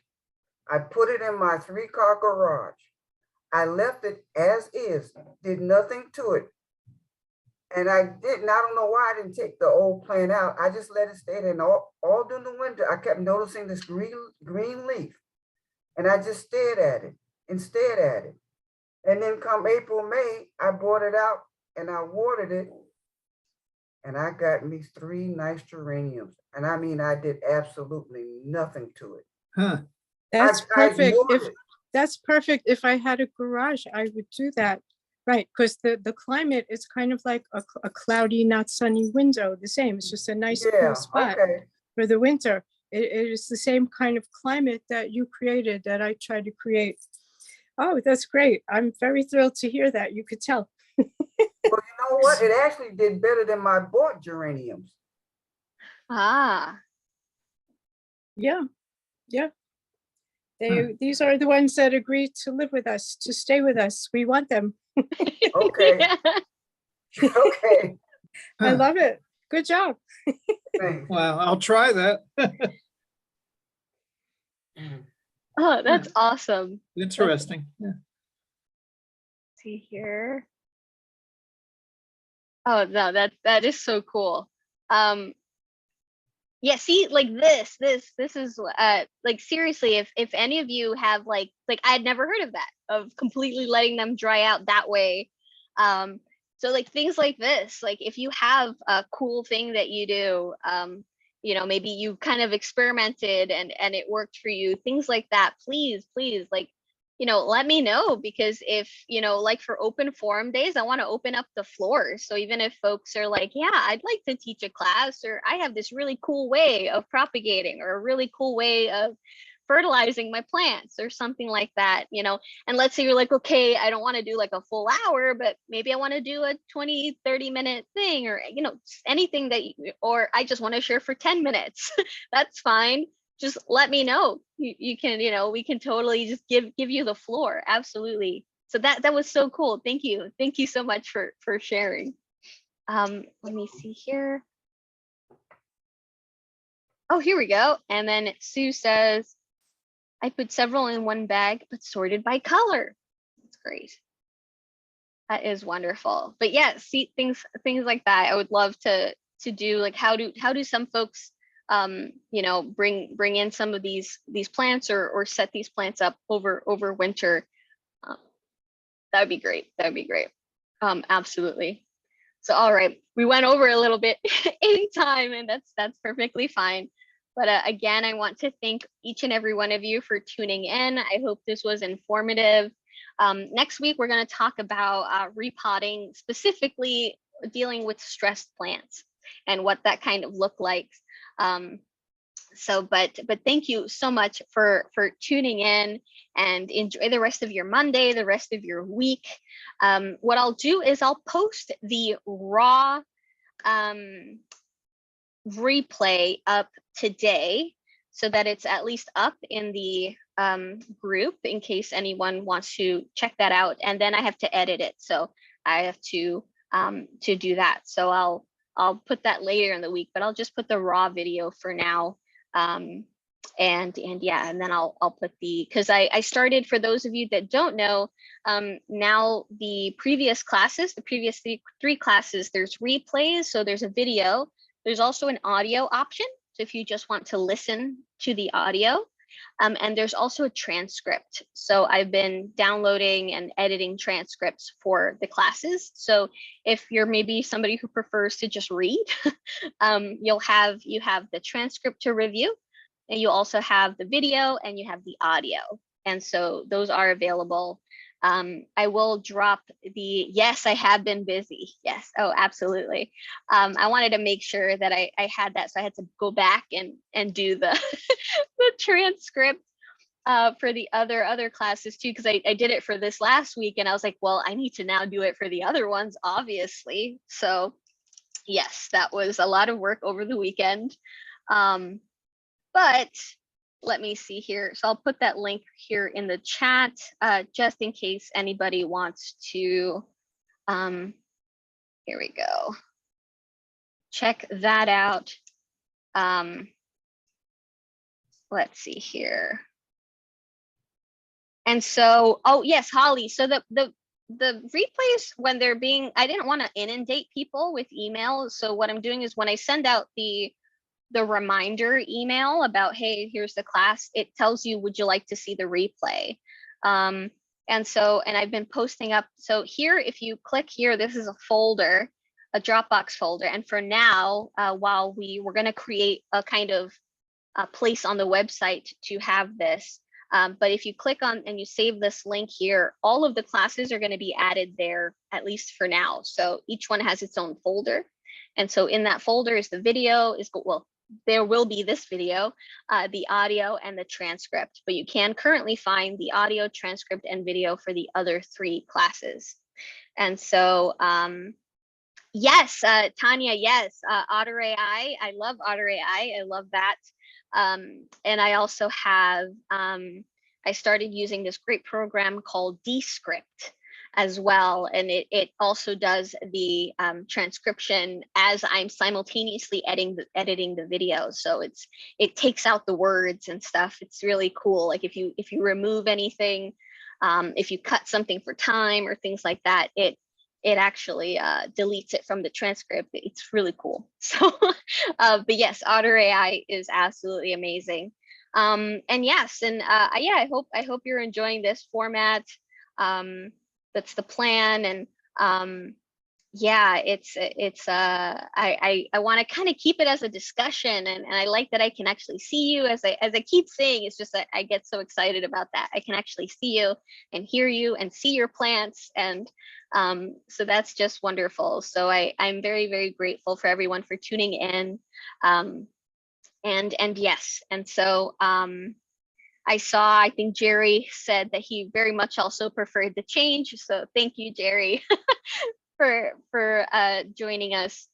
I put it in my 3-car garage. I left it as is, did nothing to it. And I don't know why I didn't take the old plant out. I just let it stay there, and all during the winter, I kept noticing this green leaf. And I just stared at it and stared at it. And then come April, May, I brought it out and I watered it. And I got me 3 nice geraniums. And I mean, I did absolutely nothing to it. Huh. That's I perfect. watered it. That's perfect. If I had a garage, I would do that. Right, because the climate is kind of like a cloudy, not sunny window, the same. It's just a nice cool spot for the winter. It is the same kind of climate that you created, that I tried to create. Oh, that's great. I'm very thrilled to hear that. You could tell. Well, you know what? It actually did better than my bought geraniums. Ah. Yeah. These are the ones that agreed to live with us, to stay with us. We want them. Okay. Okay. I love it. Good job. Thanks. Wow, I'll try that. Oh, that's awesome. Interesting. Yeah. See here. Oh no, that is so cool. Yeah, see, like this is like, seriously, if any of you have like I'd never heard of that, of completely letting them dry out that way. So like things like this, like if you have a cool thing that you do, you know, maybe you kind of experimented and it worked for you, things like that, please, like, you know, let me know, because if, you know, like for open forum days, I want to open up the floor. So even if folks are like, yeah, I'd like to teach a class, or I have this really cool way of propagating, or a really cool way of fertilizing my plants, or something like that, you know, and let's say you're like, okay, I don't want to do like a full hour, but maybe I want to do a 20-30 minute thing, or, you know, anything that or I just want to share for 10 minutes. That's fine. Just let me know. You can, you know, we can totally just give you the floor. Absolutely. So that was so cool. Thank you so much for sharing. Let me see here. Oh, here we go. And then Sue says, I put several in one bag, but sorted by color. That's great. That is wonderful. But yeah, see, things like that, I would love to do. Like, how do some folks, you know, bring in some of these plants, or set these plants up over winter. That would be great. Absolutely. So, all right, we went over a little bit in time, and that's perfectly fine. But again, I want to thank each and every one of you for tuning in. I hope this was informative. Next week, we're going to talk about repotting, specifically dealing with stressed plants and what that kind of look like. But thank you so much for tuning in, and enjoy the rest of your Monday, the rest of your week. What I'll do is I'll post the raw replay up today, so that it's at least up in the group in case anyone wants to check that out. And then I have to edit it. So I have to do that. So I'll put that later in the week, but I'll just put the raw video for now. And yeah, and then I'll put because I started, for those of you that don't know, now the previous classes, the previous three classes, there's replays. So there's a video, there's also an audio option. So if you just want to listen to the audio, and there's also a transcript. So I've been downloading and editing transcripts for the classes. So if you're maybe somebody who prefers to just read, you have the transcript to review, and you also have the video and you have the audio. And so those are available. I will drop yes, I have been busy. Yes. Oh, absolutely. I wanted to make sure that I had that. So I had to go back and do the, the transcript for the other classes too, because I did it for this last week and I was like, well, I need to now do it for the other ones, obviously. So yes, that was a lot of work over the weekend. But let me see here. So I'll put that link here in the chat, just in case anybody wants to, here we go. Check that out. Let's see here. And so, oh yes, Holly. So the replays, when they're being, I didn't want to inundate people with emails. So what I'm doing is when I send out the reminder email about, hey, here's the class, it tells you, would you like to see the replay? And I've been posting up. So here, if you click here, this is a folder, a Dropbox folder. And for now, while we're going to create a kind of a place on the website to have this. But if you click on and you save this link here, all of the classes are going to be added there, at least for now. So each one has its own folder. And so in that folder is the video, there will be this video, the audio and the transcript, but you can currently find the audio, transcript, and video for the other 3 classes. And so, yes, Tanya, yes, Otter AI, I love Otter AI, I love that. And I also have, I started using this great program called Descript as well. And it also does the transcription as I'm simultaneously editing the video. So it takes out the words and stuff. It's really cool. Like if you remove anything, if you cut something for time or things like that, it actually deletes it from the transcript. It's really cool. So, but yes, Otter AI is absolutely amazing. And yes, and yeah, I hope you're enjoying this format. That's the plan. And yeah, I want to kind of keep it as a discussion, and I like that I can actually see you, as I keep saying. It's just that I get so excited about that. I can actually see you and hear you and see your plants, and so that's just wonderful. So I'm very, very grateful for everyone for tuning in. And yes, and so I think Jerry said that he very much also preferred the change. So thank you, Jerry, for joining us.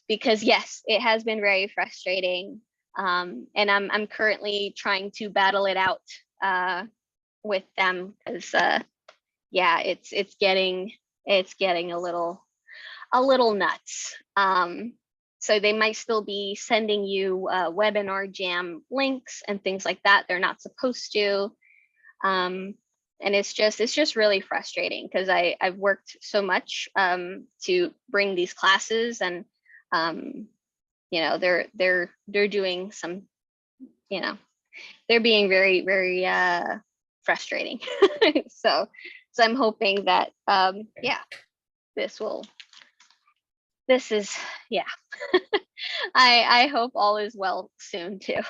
Because yes, it has been very frustrating. And I'm currently trying to battle it out with them, because yeah, it's getting a little nuts. So they might still be sending you webinar jam links and things like that. They're not supposed to. And it's just really frustrating, because I've worked so much to bring these classes, and you know, they're doing some, you know, they're being very, very frustrating. So I'm hoping that yeah, this is, yeah. I hope all is well soon too.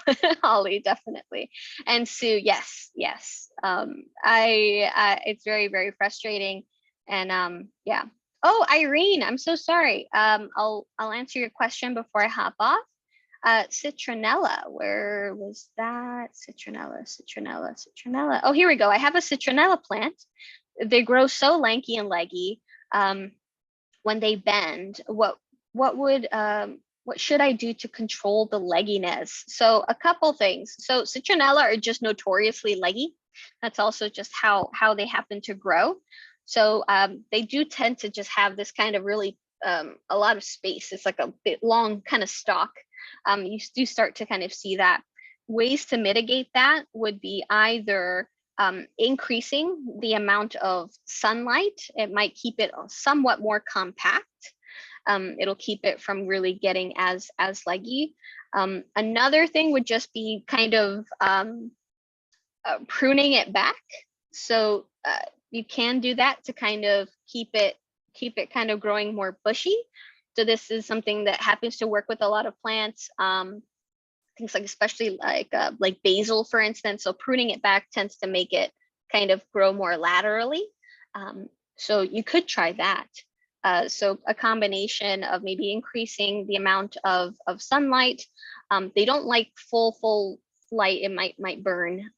Holly, definitely. And Sue, yes. It's very, very frustrating. And yeah. Oh, Irene, I'm so sorry. I'll answer your question before I hop off. Citronella, where was that? Citronella. Oh, here we go. I have a citronella plant. They grow so lanky and leggy. When they bend, what would what should I do to control the legginess? So a couple things. So citronella are just notoriously leggy. That's also just how they happen to grow. So they do tend to just have this kind of really a lot of space. It's like a bit long kind of stalk. You do start to kind of see that. Ways to mitigate that would be either increasing the amount of sunlight. It might keep it somewhat more compact. It'll keep it from really getting as leggy. Another thing would just be kind of pruning it back. So you can do that to kind of keep it kind of growing more bushy. So this is something that happens to work with a lot of plants. Things like, especially like basil, for instance. So pruning it back tends to make it kind of grow more laterally. So you could try that. So a combination of maybe increasing the amount of sunlight. They don't like full light, it might burn.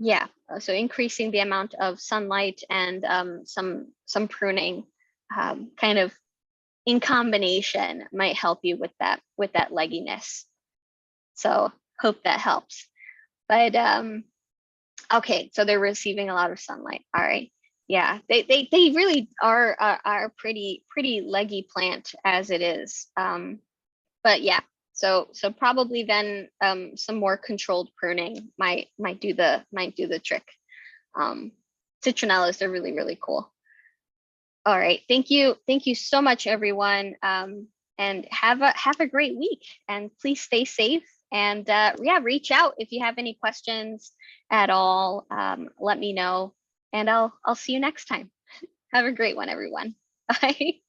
Yeah, so increasing the amount of sunlight and some pruning kind of in combination might help you with that legginess. So hope that helps. But okay, so they're receiving a lot of sunlight. All right. Yeah, they really are pretty leggy plant as it is. But yeah, so probably then some more controlled pruning might do the trick. Citronellas are really cool. All right, thank you so much, everyone, and have a great week. And please stay safe. And yeah, reach out if you have any questions at all. Let me know, and I'll see you next time. Have a great one, everyone. Bye.